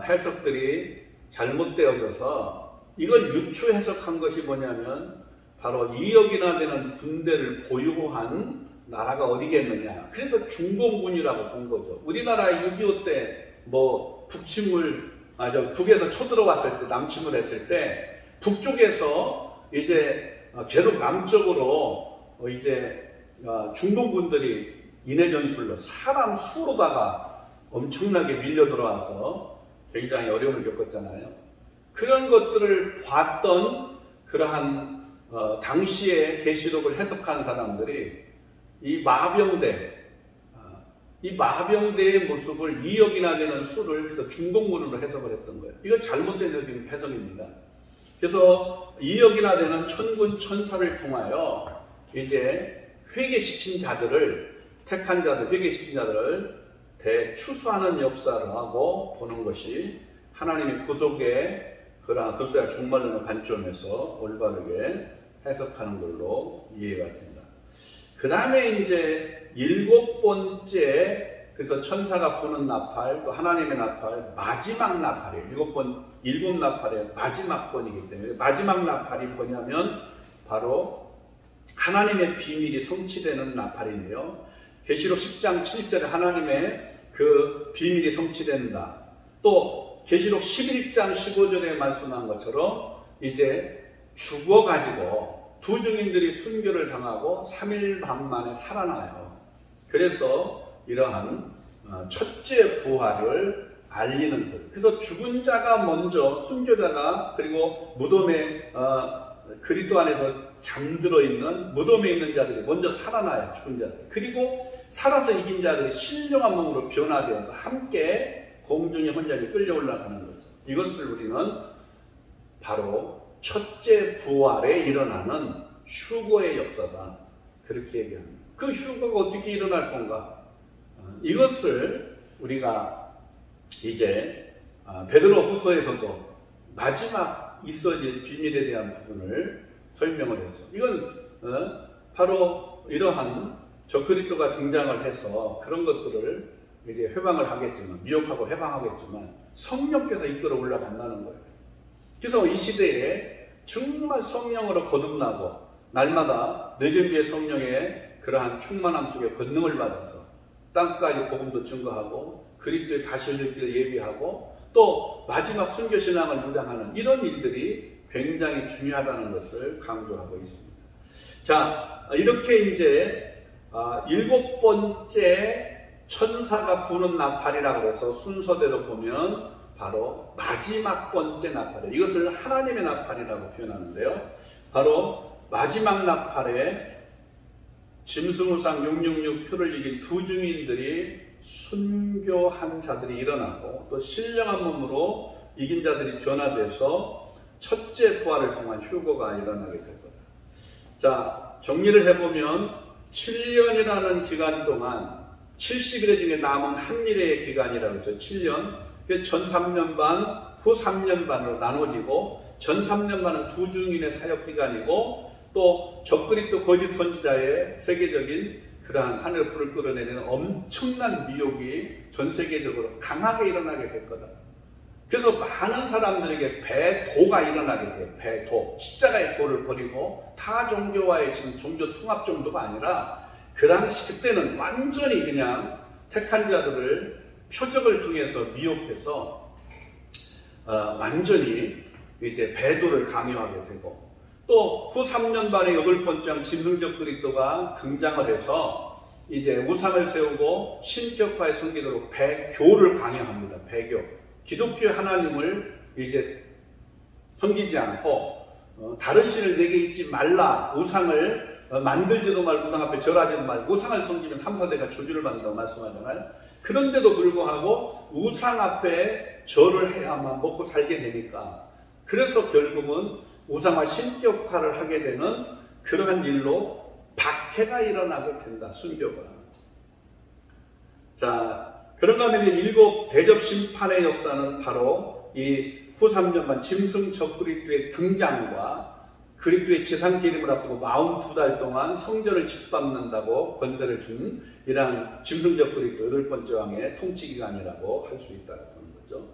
해석들이 잘못되어져서 이걸 유추 해석한 것이 뭐냐면 바로 2억이나 되는 군대를 보유한 나라가 어디겠느냐. 그래서 중공군이라고 본 거죠. 우리나라 6.25 때 북에서 쳐들어왔을 때, 남침을 했을 때 북쪽에서 이제 계속 남쪽으로 이제 중공군들이 인해전술로 사람 수로다가 엄청나게 밀려 들어와서 굉장히 어려움을 겪었잖아요. 그런 것들을 봤던 그러한 당시의 계시록을 해석한 사람들이 이 마병대의 모습을 2억이나 되는 수를 그래서 중공군으로 해석을 했던 거예요. 이건 잘못된 해석입니다. 그래서 2억이나 되는 천군 천사를 통하여 이제 회개시킨 자들을, 택한 자들, 회개시킨 자들을 대추수하는 역사라고 보는 것이 하나님의 구속의 그러한 그리스도의 종말론의 관점에서 올바르게 해석하는 걸로 이해가 됩니다. 그 다음에 이제 7번째, 그래서 천사가 부는 나팔, 또 하나님의 나팔, 마지막 나팔이에요. 7 나팔의 마지막 번이기 때문에 마지막 나팔이 뭐냐면 바로 하나님의 비밀이 성취되는 나팔인데요. 계시록 10장 7절에 하나님의 그 비밀이 성취된다. 또 계시록 11장 15절에 말씀한 것처럼 이제 죽어가지고 두 증인들이 순교를 당하고 3일 반 만에 살아나요. 그래서 이러한 첫째 부활을 알리는 소리. 그래서 죽은 자가 먼저, 순교자가, 그리고 무덤에 그리스도 안에서 잠들어 있는, 무덤에 있는 자들이 먼저 살아나요. 죽은 자들. 그리고 살아서 이긴 자들이 신령한 몸으로 변화되어서 함께 공중의 혼장에 끌려 올라가는 거죠. 이것을 우리는 바로 첫째 부활에 일어나는 휴거의 역사다. 그렇게 얘기합니다. 그 휴거가 어떻게 일어날 건가? 이것을 우리가 이제 베드로 후서에서도 마지막 있어질 비밀에 대한 부분을 설명을 해서, 이건 바로 이러한 적그리스도가 등장을 해서 그런 것들을 이제 회방을 하겠지만, 미혹하고 회방하겠지만 성령께서 이끌어 올라간다는 거예요. 그래서 이 시대에 정말 성령으로 거듭나고 날마다 늦은 비의 성령의 그러한 충만함 속에 권능을 받아서 땅까지 복음도 증거하고 그리스도의 다시 오실 길을 예비하고 또 마지막 순교신앙을 무장하는 이런 일들이 굉장히 중요하다는 것을 강조하고 있습니다. 자, 이렇게 이제 7번째 천사가 부는 나팔이라고 해서 순서대로 보면 바로 마지막 번째 나팔이에요. 이것을 하나님의 나팔이라고 표현하는데요. 바로 마지막 나팔에 짐승우상 666 표를 이긴 두 증인들이 순교한 자들이 일어나고 또 신령한 몸으로 이긴 자들이 변화돼서 첫째 부활을 통한 휴거가 일어나게 될 거다. 자, 정리를 해보면 7년이라는 기간 동안 70일의 중에 남은 한미래의 기간이라고 해서 7년, 전 3년 반, 후 3년 반으로 나눠지고 전 3년 반은 두 증인의 사역 기간이고 또 적그리스도 거짓 선지자의 세계적인 그러한 하늘의 불을 끌어내리는 엄청난 미혹이 전 세계적으로 강하게 일어나게 될 거다. 그래서 많은 사람들에게 배도가 일어나게 돼요. 배도. 십자가의 도를 버리고 타 종교와의 지금 종교 통합 정도가 아니라 그 당시 그때는 완전히 그냥 택한 자들을 표적을 통해서 미혹해서 완전히 이제 배도를 강요하게 되고 또 후 3년 반의 8번째 짐승적 그리스도가 등장을 해서 이제 우상을 세우고 신격화의 성기도로 배교를 강요합니다. 배교. 기독교 하나님을 이제 섬기지 않고 다른 신을 내게 있지 말라. 우상을 만들지도 말고 우상 앞에 절하지도 말고 우상을 섬기면 3, 4대가 저주를 받는다고 말씀하잖아요. 그런데도 불구하고 우상 앞에 절을 해야만 먹고 살게 되니까 그래서 결국은 우상화 신격화를 하게 되는 그러한 일로 박해가 일어나게 된다. 순교가. 자, 그런가 하면 일곱 대접 심판의 역사는 바로 이 후 3년간 짐승적 그리스도의 등장과 그리스도의 지상재림을 앞두고 42달 동안 성전을 짓밟는다고 권세를 준 이러한 짐승적 그리스도 8번째 왕의 통치기간이라고 할 수 있다는 거죠.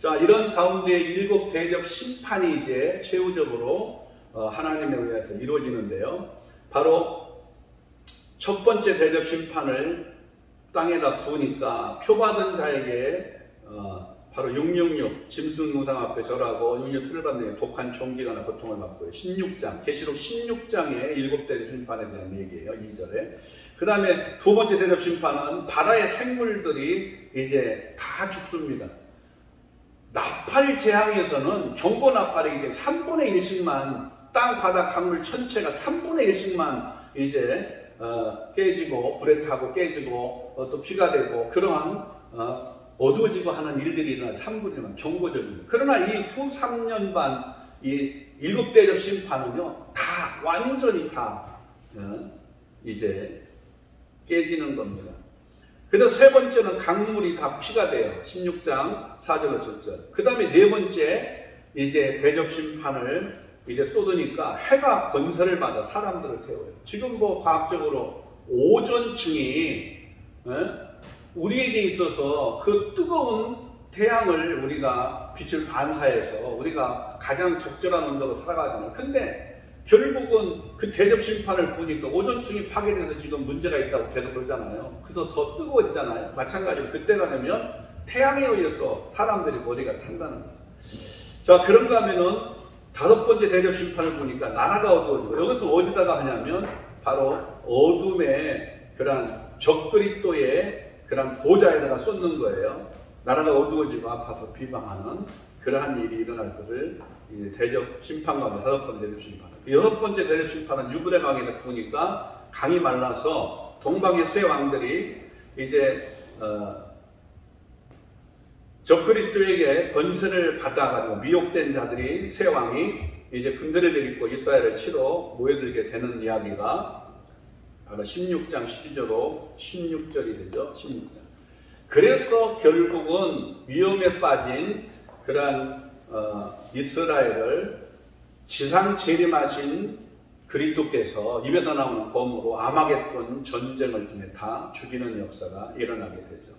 자, 이런 가운데 일곱 대접 심판이 이제 최후적으로 하나님에 의해서 이루어지는데요. 바로 첫 번째 대접 심판을 땅에다 부으니까 표받은 자에게 바로 666 짐승 우상 앞에 절하고 666 피를 받는 게 독한 총기가 고통을 받고요. 16장 계시록 16장의 일곱 대접 심판에 대한 얘기예요. 2절에. 그 다음에 두 번째 대접 심판은 바다의 생물들이 이제 다 죽습니다. 나팔 재앙에서는 경보 나팔이기 때문에 3분의 1씩만 땅 바다 강물 전체가 3분의 1씩만 이제 깨지고 불에 타고 깨지고 또 피가 되고 그러한 어두워지고 하는 일들이 일어나 3분의 1만 경고적입니다. 그러나 이 후 3년 반 이 일곱 대접 심판은요 다 완전히 다 이제 깨지는 겁니다. 그다음 세 번째는 강물이 다 피가 돼요. 16장 4절로 7절. 그 다음에 네 번째 이제 대접 심판을 이제 쏟으니까 해가 건설을 받아 사람들을 태워요. 지금 뭐 과학적으로 오존층이 우리에게 있어서 그 뜨거운 태양을 우리가 빛을 반사해서 우리가 가장 적절한 온도로 살아가잖아요. 근데 결국은 그 대접 심판을 부으니까 오존층이 파괴돼서 지금 문제가 있다고 계속 그러잖아요. 그래서 더 뜨거워지잖아요. 마찬가지로 그때가 되면 태양에 의해서 사람들이 머리가 탄다는 거죠. 자, 그런가 하면은 다섯 번째 대접 심판을 보니까 나라가 어두워지고 여기서 어디다가 하냐면 바로 어둠의 그런 적그리스도의 그런 보좌에다가 쏟는 거예요. 나라가 어두워지고 아파서 비방하는 그러한 일이 일어날 것을 대접 심판 가운데 다섯 번째 대접 심판. 여섯 번째 대접 심판은 유브레 강에 보니까 강이 말라서 동방의 세 왕들이 이제 적그리스도에게 권세를 받아가지고 미혹된 자들이 세 왕이 이제 군대를 데리고 이스라엘을 치러 모여들게 되는 이야기가 바로 16장 12절로 16절이 되죠. 16장. 그래서 결국은 위험에 빠진 그러한 이스라엘을 지상 재림하신 그리스도께서 입에서 나오는 검으로 아마겟돈 전쟁을 통해 다 죽이는 역사가 일어나게 되죠.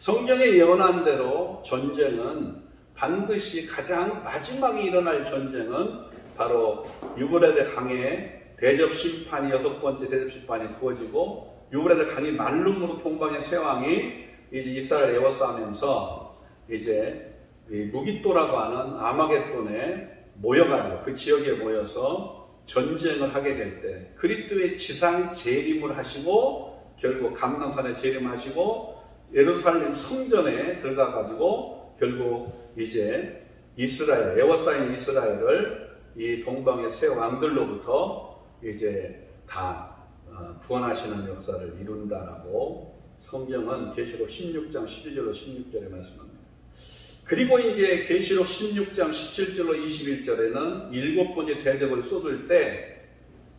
성경에 예언한 대로 전쟁은 반드시 가장 마지막에 일어날 전쟁은 바로 유브라데 강에 대접 심판이 여섯 번째 대접 심판이 부어지고 유브라데 강이 말름으로 동방의 세 왕이 이제 이스라엘 에워싸면서 이제 무깃도라고 하는 아마겟돈에 모여가지고 그 지역에 모여서 전쟁을 하게 될 때 그리스도의 지상 재림을 하시고 결국 감람산에 재림하시고 예루살렘 성전에 들어가가지고 결국 이제 이스라엘 에워싸인 이스라엘을 이 동방의 세 왕들로부터 이제 다 구원하시는 역사를 이룬다라고 성경은 계시록 16장 12절로 16절에 말씀합니다. 그리고 이제 계시록 16장 17절로 21절에는 일곱 번째 대접을 쏟을 때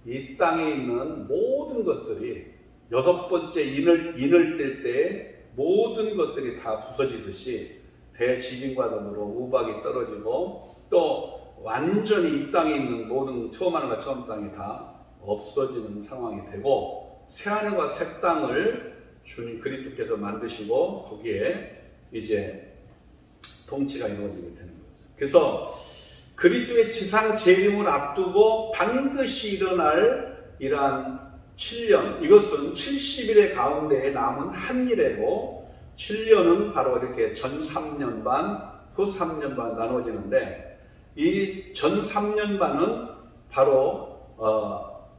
이 땅에 있는 모든 것들이 여섯 번째 인을 뗄 때 모든 것들이 다 부서지듯이 대지진과 더불어 우박이 떨어지고 또 완전히 이 땅에 있는 모든 처음 하늘과 처음 땅이 다 없어지는 상황이 되고 새하늘과 새 땅을 주님 그리스도께서 만드시고 거기에 이제 통치가 이루어지게 되는 거죠. 그래서 그리스도의 지상 재림을 앞두고 반드시 일어날 이러한 7년, 이것은 70일의 가운데에 남은 한 일이고 7년은 바로 이렇게 전 3년 반, 후 3년 반 나눠지는데 이 전 3년 반은 바로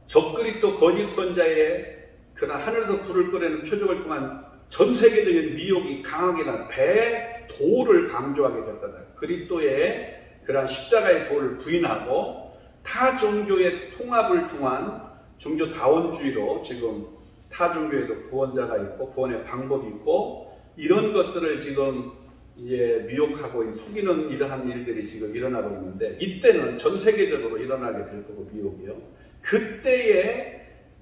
적그리스도 거짓 선자의 그러나 하늘에서 불을 끓이는 표적을 통한 전 세계적인 미혹이 강하게 난 배도를 강조하게 될 거다. 그리스도의 그러한 십자가의 도를 부인하고 타 종교의 통합을 통한 종교다원주의로 지금 타 종교에도 구원자가 있고 구원의 방법이 있고 이런 것들을 지금 미혹하고 속이는 이러한 일들이 지금 일어나고 있는데 이때는 전 세계적으로 일어나게 될 거고 미혹이요. 그때에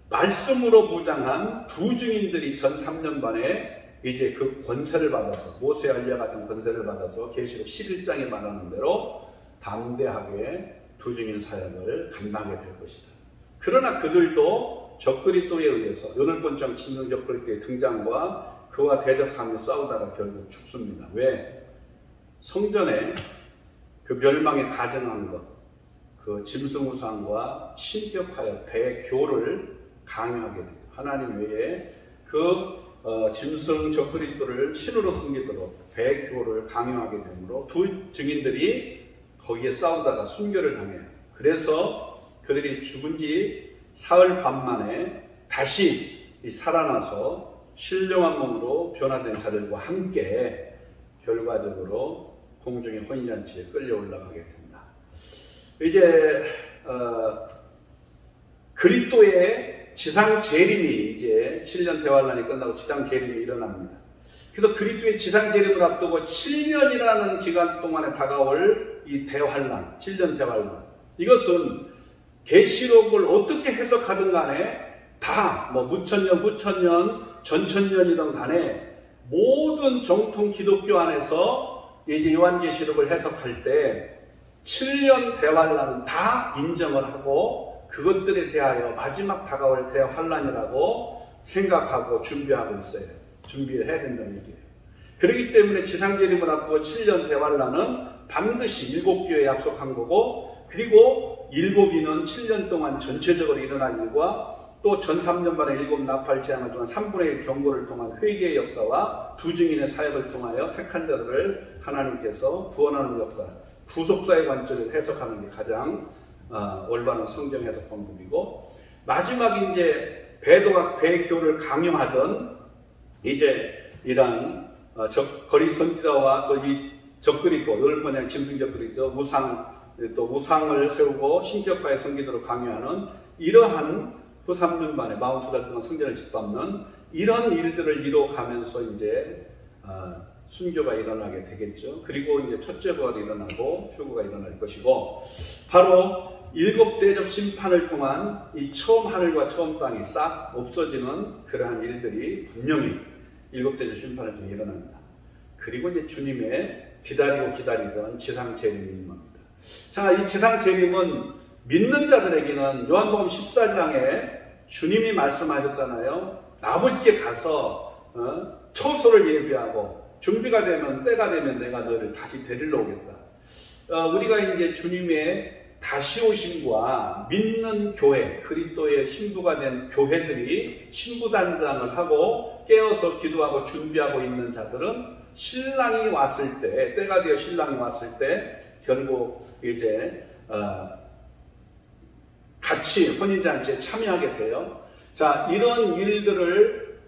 말씀으로 무장한 두 증인들이 전 3년 만에 이제 그 권세를 받아서 모세 엘리야 같은 권세를 받아서 계시록 11장에 말하는 대로 담대하게 두 증인 사역을 감당하게 될 것이다. 그러나 그들도 적그리스도에 의해서 8번째 침략 적그리스도의 등장과 그와 대적하며 싸우다가 결국 죽습니다. 왜? 성전에 그 멸망에 가증한 것, 그 짐승우상과 신격하여 배교를 강요하게 됩니다. 하나님 외에 그 짐승 적그리스도를 신으로 섬기도록 배교를 강요하게 되므로 두 증인들이 거기에 싸우다가 순교를 당해요. 그래서 그들이 죽은 지 사흘 반 만에 다시 살아나서 신령한 몸으로 변화된 자들과 함께 결과적으로 공중의 혼인잔치에 끌려 올라가게 됩니다. 이제 그리스도의 지상 재림이 이제 7년 대환란이 끝나고 지상 재림이 일어납니다. 그래서 그리스도의 지상 재림을 앞두고 7년이라는 기간 동안에 다가올 이 대환란, 7년 대환란. 이것은 계시록을 어떻게 해석하든 간에 다 무천년, 후천년, 전천년이든 간에 모든 정통 기독교 안에서 이제 요한계시록을 해석할 때 7년 대환란은 다 인정을 하고 그것들에 대하여 마지막 다가올 대환란이라고 생각하고 준비하고 있어요. 준비를 해야 된다는 얘기예요. 그렇기 때문에 지상재림을 앞두고 7년 대환란은 반드시 7교에 약속한 거고 그리고 7위는 7년 동안 전체적으로 일어난 일과 또 전 3년 만에 7 나팔 재앙을 통한 3분의 1 경고를 통한 회개의 역사와 두 증인의 사역을 통하여 택한 자들을 하나님께서 구원하는 역사, 구속사의 관점을 해석하는 게 가장 올바른 성경 해석 방법이고 마지막에 이제 배교를 강요하던 이제 이런 거리 선지자와 또 이 적그리스도 8번째 짐승 적그리스도 우상을 세우고 신격화의 성기도를 강요하는 이러한 후 3년 만에 42달 동안 성전을 짓밟는 이런 일들을 이뤄가면서 이제 순교가 일어나게 되겠죠. 그리고 이제 첫째 부활이 일어나고 휴거가 일어날 것이고 바로 7대접 심판을 통한 이 처음 하늘과 처음 땅이 싹 없어지는 그러한 일들이 분명히 7대접 심판을 통해 일어납니다. 그리고 이제 주님의 기다리던 지상재림이 임합니다. 자, 이 지상재림은 믿는 자들에게는 요한복음 14장에 주님이 말씀하셨잖아요. 아버지께 가서 처소를 예비하고 준비가 되면 때가 되면 내가 너를 다시 데리러 오겠다. 우리가 이제 주님의 다시 오심과 믿는 교회, 그리스도의 신부가 된 교회들이 신부단장을 하고 깨어서 기도하고 준비하고 있는 자들은 신랑이 왔을 때, 때가 되어 신랑이 왔을 때 결국 이제 같이 혼인잔치에 참여하게 돼요. 자, 이런 일들을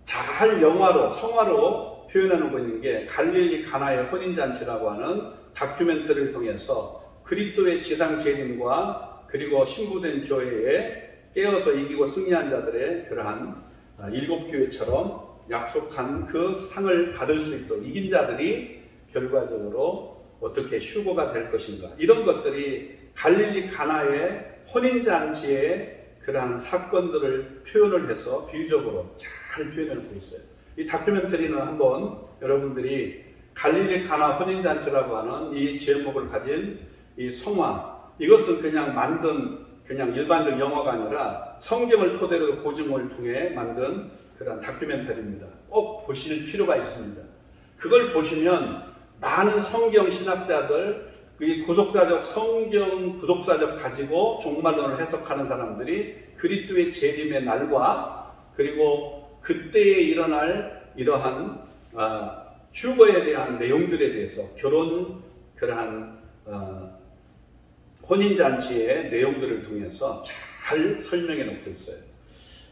잘 영화로, 성화로 표현해놓고 있는 게 갈릴리 가나의 혼인잔치라고 하는 다큐멘터리를 통해서 그리스도의 지상재림과 그리고 신부된 교회에 깨어서 이기고 승리한 자들의 그러한 7교회처럼 약속한 그 상을 받을 수 있도록 이긴 자들이 결과적으로 어떻게 휴거가 될 것인가, 이런 것들이 갈릴리 가나의 혼인잔치의 그러한 사건들을 표현을 해서 비유적으로 잘 표현해놓고 있어요. 이 다큐멘터리는 한번 여러분들이 갈릴리 가나 혼인잔치라고 하는 이 제목을 가진 이 성화, 이것은 그냥 만든 그냥 일반적 영화가 아니라 성경을 토대로 고증을 통해 만든 그런 다큐멘터리입니다. 꼭 보실 필요가 있습니다. 그걸 보시면 많은 성경 신학자들, 그 구속사적, 성경 구속사적 가지고 종말론을 해석하는 사람들이 그리스도의 재림의 날과 그리고 그때에 일어날 이러한 휴거에 대한 내용들에 대해서 결혼 그러한 혼인잔치의 내용들을 통해서 잘 설명해 놓고 있어요.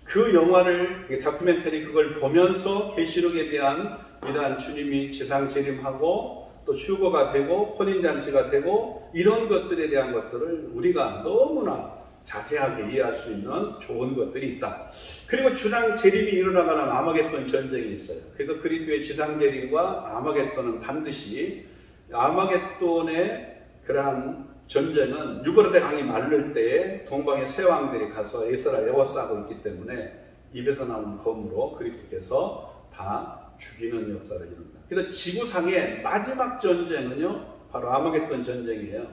그 영화를 다큐멘터리 그걸 보면서 계시록에 대한 이러한 주님이 지상 재림하고 또 휴거가 되고 혼인잔치가 되고 이런 것들에 대한 것들을 우리가 너무나 자세하게 이해할 수 있는 좋은 것들이 있다. 그리고 주상 재림이 일어나가는 아마겟돈 전쟁이 있어요. 그래서 그리스도의 지상 재림과 아마겟돈은 반드시 아마겟돈의 그러한 전쟁은 유브라데 강이 마를 때에 동방의 세 왕들이 가서 에스라 에워싸고 있기 때문에 입에서 나온 검으로 그리스도께서 다 죽이는 역사를 이룬다. 그래서 지구상의 마지막 전쟁은요 바로 아마겟돈 전쟁이에요.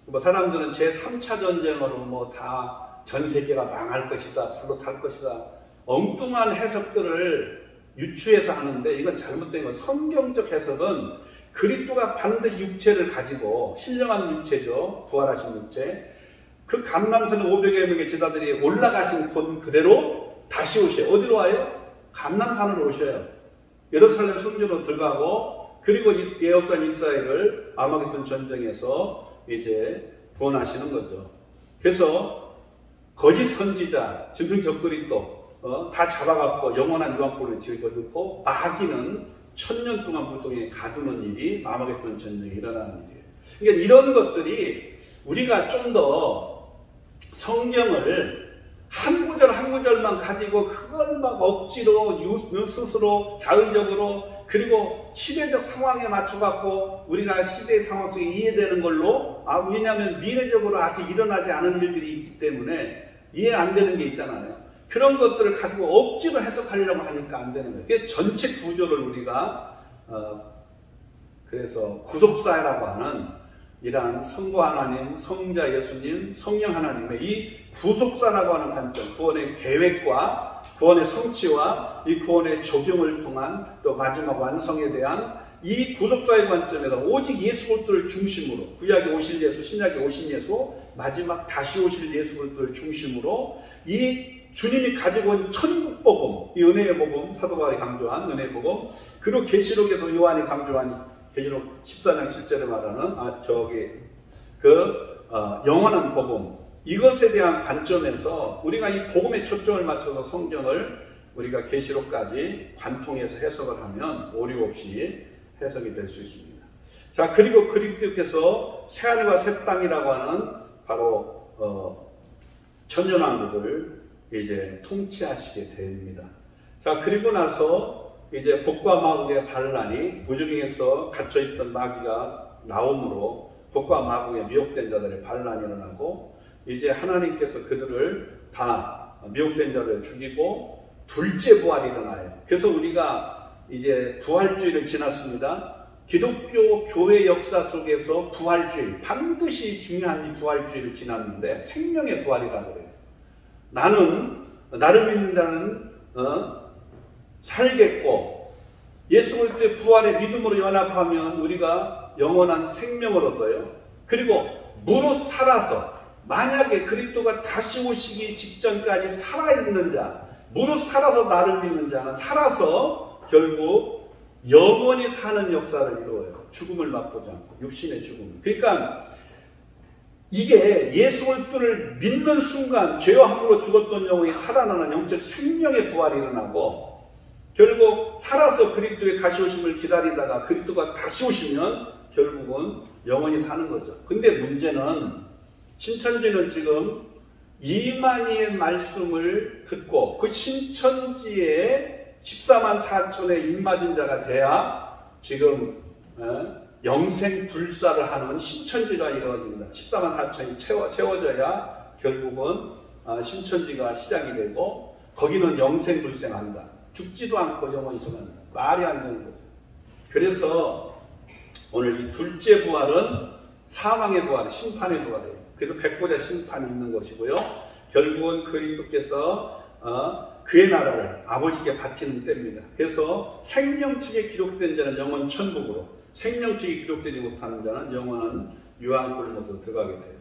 뭐 사람들은 제3차 전쟁으로 뭐 다 전 세계가 망할 것이다, 불로 탈 것이다, 엉뚱한 해석들을 유추해서 하는데 이건 잘못된 건 성경적 해석은 그리스도가 반드시 육체를 가지고 신령한 육체죠. 부활하신 육체. 그 감람산 500여 명의 제자들이 올라가신 곳 그대로 다시 오셔요. 어디로 와요? 감람산으로 오셔요. 예루살렘 성전으로 들어가고 그리고 예후산 이스라엘을 아마겟돈 전쟁에서 이제 구원하시는 거죠. 그래서 거짓 선지자, 증증 적그리스도 다 잡아갖고 영원한 유황불을 집어넣고 마귀는 1000년 동안 무동에 가두는 일이 아마겟돈 전쟁이 일어나는 일이에요. 그러니까 이런 것들이 우리가 좀 더 성경을 한 구절 한 구절만 가지고 그걸 막 억지로 스스로 자의적으로 그리고 시대적 상황에 맞춰갖고 우리가 시대의 상황 속에 이해되는 걸로 왜냐하면 미래적으로 아직 일어나지 않은 일들이 있기 때문에 이해 안 되는 게 있잖아요. 그런 것들을 가지고 억지로 해석하려고 하니까 안 되는 거예요. 그래서 전체 구조를 우리가 그래서 구속사라고 하는 이러한 성부 하나님, 성자 예수님, 성령 하나님의 이 구속사라고 하는 관점, 구원의 계획과 구원의 성취와 이 구원의 적용을 통한 또 마지막 완성에 대한 이 구속사의 관점에서 오직 예수 그리스도를 중심으로 구약에 오실 예수, 신약에 오신 예수, 마지막 다시 오실 예수 그리스도를 중심으로 이 주님이 가지고 온 천국 복음, 이 은혜의 복음, 사도 바울이 강조한 은혜의 복음, 그리고 계시록에서 요한이 강조한 계시록 14장 7절에 말하는 영원한 복음, 이것에 대한 관점에서 우리가 이 복음에 초점을 맞춰서 성경을 우리가 계시록까지 관통해서 해석을 하면 오류 없이 해석이 될 수 있습니다. 자, 그리고 그리스도께서 새하늘과 새 땅이라고 하는 바로 천년왕국을 이제 통치하시게 됩니다. 자, 그리고 나서 이제 복과 마귀의 반란이 무저갱에서 갇혀있던 마귀가 나옴으로 복과 마귀에 미혹된 자들의 반란이 일어나고 이제 하나님께서 그들을 다 미혹된 자들을 죽이고 둘째 부활이 일어나요. 그래서 우리가 이제 부활주의를 지났습니다. 기독교 교회 역사 속에서 부활주의, 반드시 중요한 이 부활주의를 지났는데 생명의 부활이라고 그래요. 나를 믿는 자는 살겠고 예수 그리스도의 부활의 믿음으로 연합하면 우리가 영원한 생명을 얻어요. 그리고 무릇 살아서 만약에 그리스도가 다시 오시기 직전까지 살아있는 자, 무릇 살아서 나를 믿는 자는 살아서 결국 영원히 사는 역사를 이루어요. 죽음을 맛보지 않고 육신의 죽음. 그러니까 이게 예수 그리스도를 믿는 순간 죄와 함으로 죽었던 영혼이 살아나는 영적 생명의 부활이 일어나고 결국 살아서 그리스도의 다시 오심을 기다리다가 그리스도가 다시 오시면 결국은 영원히 사는 거죠. 근데 문제는 신천지는 지금 이만희의 말씀을 듣고 그 신천지에 14만 4천의 입맞은 자가 돼야 지금 영생 불사를 하는 신천지가 이루어집니다. 14만 4천이 채워져야 결국은 신천지가 시작이 되고 거기는 영생 불생한다. 죽지도 않고 영원히 전한다. 말이 안 되는 거죠. 그래서 오늘 이 둘째 부활은 사망의 부활, 심판의 부활이에요. 그래서 백보자 심판이 있는 것이고요. 결국은 그리스도께서 그의 나라를 아버지께 바치는 때입니다. 그래서 생명책에 기록된 자는 영원 천국으로, 생명책에 기록되지 못하는 자는 영원한 유황불못으로 들어가게 돼요.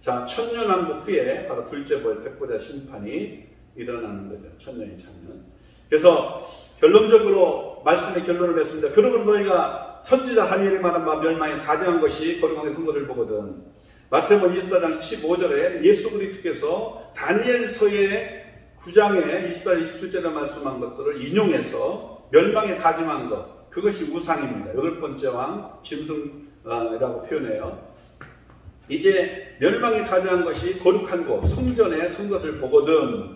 자, 천년왕국 후에 바로 둘째 부활 백보자 심판이 일어나는 거죠. 천년이 차면. 그래서 결론적으로 말씀의 결론을 냈습니다. 그러므로 너희가 선지자 다니엘이 말한 바 멸망에 가증한 것이 거룩하게 쓴 것을 보거든. 마태복음 24장 15절에 예수 그리스도께서 다니엘서에 9장에 24, 27절에 말씀한 것들을 인용해서 멸망에 가증한 것, 그것이 우상입니다. 8번째 왕 짐승이라고 표현해요. 이제 멸망에 가증한 것이 거룩한 곳, 성전에 선 것을 보거든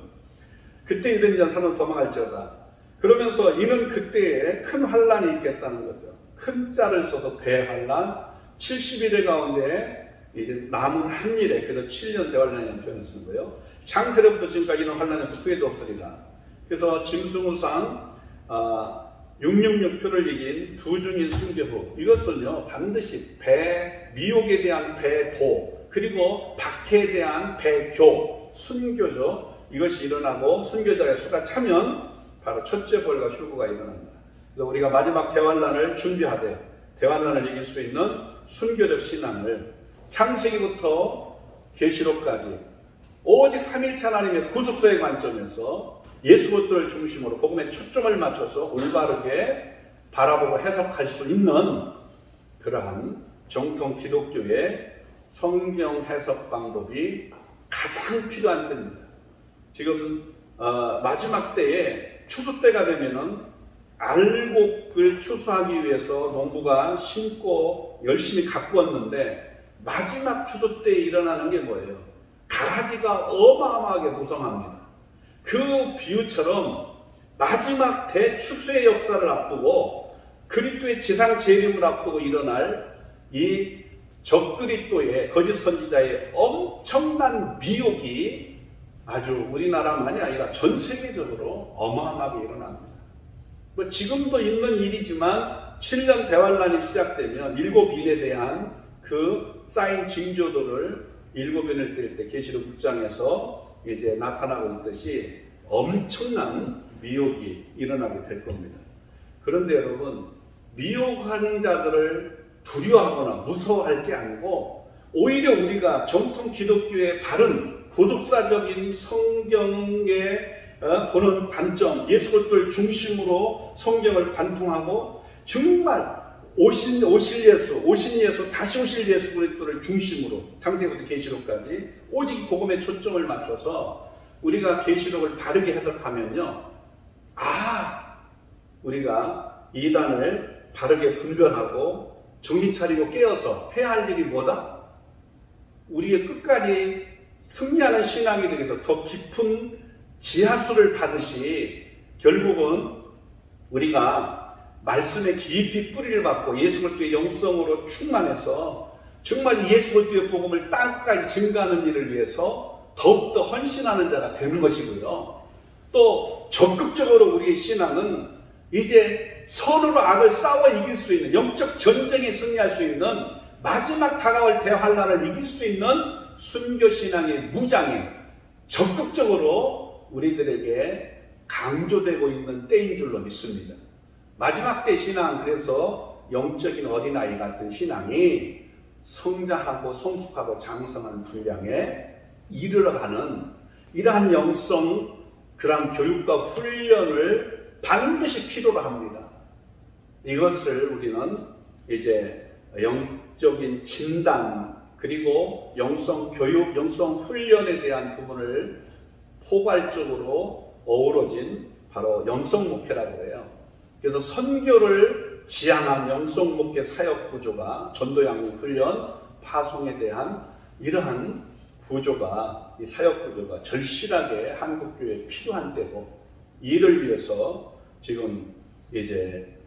그때 이런 자는 하나로 도망할지어다. 그러면서 이는 그때에 큰 환란이 있겠다는 거죠. 큰 짤을 써서 대환란, 70일의 가운데 이제 남은 한 일에, 그래서 7년 대환란이라는 표현을 쓰는 거예요. 창세로부터 지금까지 이런 환란이 없어 후회도 없으리라. 그래서 짐승우상 666표를 이긴 두중인 순교후, 이것은요 반드시 미혹에 대한 배도, 그리고 박해에 대한 배교, 순교죠. 이것이 일어나고 순교자의 수가 차면 바로 첫째 벌과 흉부가 일어납니다. 그래서 우리가 마지막 대환란을 준비하되 대환란을 이길 수 있는 순교적 신앙을 창세기부터 계시록까지 오직 삼일체 하나님의 구속사의 관점에서 예수 그리스도를 중심으로 복음에 초점을 맞춰서 올바르게 바라보고 해석할 수 있는 그러한 정통 기독교의 성경 해석 방법이 가장 필요한 때입니다. 지금 마지막 때에 추수 때가 되면은 알곡을 추수하기 위해서 농부가 심고 열심히 가꾸었는데 마지막 추수 때에 일어나는 게 뭐예요? 가지가 어마어마하게 무성합니다. 그 비유처럼 마지막 대추수의 역사를 앞두고 그리스도의 지상 재림을 앞두고 일어날 이 적그리스도의 거짓 선지자의 엄청난 미혹이 아주 우리나라만이 아니라 전 세계적으로 어마어마하게 일어납니다. 뭐 지금도 있는 일이지만 7년 대환란이 시작되면 7인에 대한 그 쌓인 징조들을 7인을 뗄 때 계시록 6장에서 이제 나타나고 있듯이 엄청난 미혹이 일어나게 될 겁니다. 그런데 여러분, 미혹하는 자들을 두려워하거나 무서워할 게 아니고 오히려 우리가 정통 기독교의 바른 구속사적인 성경에 보는 관점, 예수 그리스도를 중심으로 성경을 관통하고 정말 오신 예수, 다시 오실 예수 그리스도를 중심으로 창세기부터 계시록까지 오직 복음에 초점을 맞춰서 우리가 계시록을 바르게 해석하면요, 우리가 이단을 바르게 분별하고 정신 차리고 깨어서 해야 할 일이 뭐다? 우리의 끝까지 승리하는 신앙이 되겠다. 더 깊은 지하수를 받으시 결국은 우리가 말씀의 깊이 뿌리를 받고 예수 그리스도의 영성으로 충만해서 정말 예수 그리스도의 복음을 땅까지 증가하는 일을 위해서 더욱더 헌신하는 자가 되는 것이고요. 또 적극적으로 우리의 신앙은 이제 선으로 악을 싸워 이길 수 있는 영적 전쟁에 승리할 수 있는 마지막 다가올 대환란을 이길 수 있는 순교신앙의 무장이 적극적으로 우리들에게 강조되고 있는 때인 줄로 믿습니다. 마지막 때 신앙, 그래서 영적인 어린아이 같은 신앙이 성장하고 성숙하고 장성한 분량에 이르러가는 이러한 영성, 그러한 교육과 훈련을 반드시 필요로 합니다. 이것을 우리는 이제 영적인 진단, 그리고 영성 교육, 영성 훈련에 대한 부분을 포괄적으로 어우러진 바로 영성 목회라고 해요. 그래서 선교를 지향한 영성 목회 사역 구조가 전도 양육 훈련, 파송에 대한 이러한 구조가, 이 사역 구조가 절실하게 한국교회에 필요한 때고, 이를 위해서 지금 이제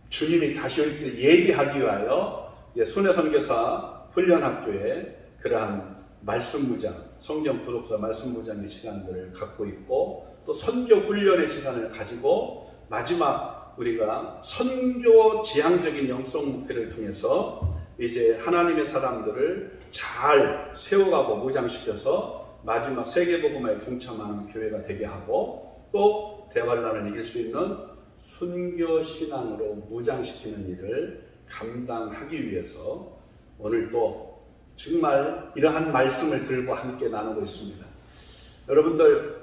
주님이 다시 올 길 예비하기 위하여 손해선교사 훈련학교에 그러한 말씀무장, 성경 구속사 말씀무장의 시간들을 갖고 있고, 또 선교 훈련의 시간을 가지고 마지막 우리가 선교 지향적인 영성 목회를 통해서 이제 하나님의 사람들을 잘 세워가고 무장시켜서 마지막 세계복음화에 동참하는 교회가 되게 하고, 또 대환란을 이길 수 있는 순교신앙으로 무장시키는 일을 감당하기 위해서 오늘 또 정말 이러한 말씀을 들고 함께 나누고 있습니다. 여러분들,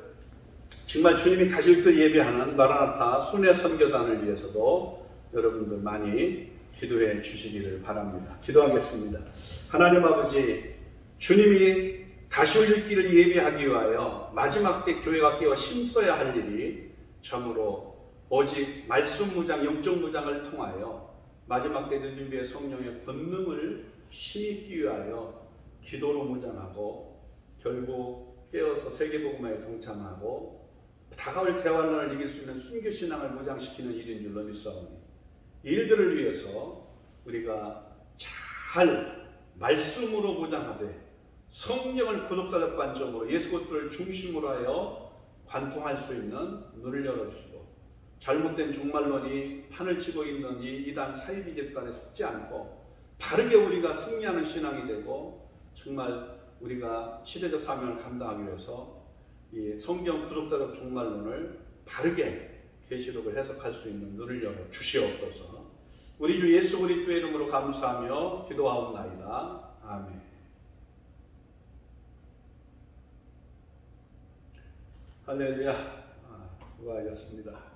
정말 주님이 다시 올 때 예배하는 마라나타 순회선교단을 위해서도 여러분들 많이 기도해 주시기를 바랍니다. 기도하겠습니다. 하나님 아버지, 주님이 다시 올릴 길을 예비하기 위하여 마지막 때 교회가 깨어 힘써야 할 일이 참으로 오직 말씀 무장, 영적 무장을 통하여 마지막 때 늦은 비에 성령의 권능을 힘입기 위하여 기도로 무장하고 결국 깨어서 세계복음화에 동참하고 다가올 대환란을 이길 수 있는 순교신앙을 무장시키는 일인 줄로 믿사오니 이 일들을 위해서 우리가 잘 말씀으로 무장하되 성령을 구속사적 관점으로 예수 그리스도를 중심으로 하여 관통할 수 있는 눈을 열어주시고 잘못된 종말론이 판을 치고 있는 이 이단 사이비 집단에 속지 않고 바르게 우리가 승리하는 신앙이 되고 정말 우리가 시대적 사명을 감당하기 위해서 이 성경 구속사적 종말론을 바르게 계시록을 해석할 수 있는 눈을 열어 주시옵소서. 우리 주 예수 그리스도의 이름으로 감사하며 기도하옵나이다. 아멘. 할렐루야. 수고하셨습니다.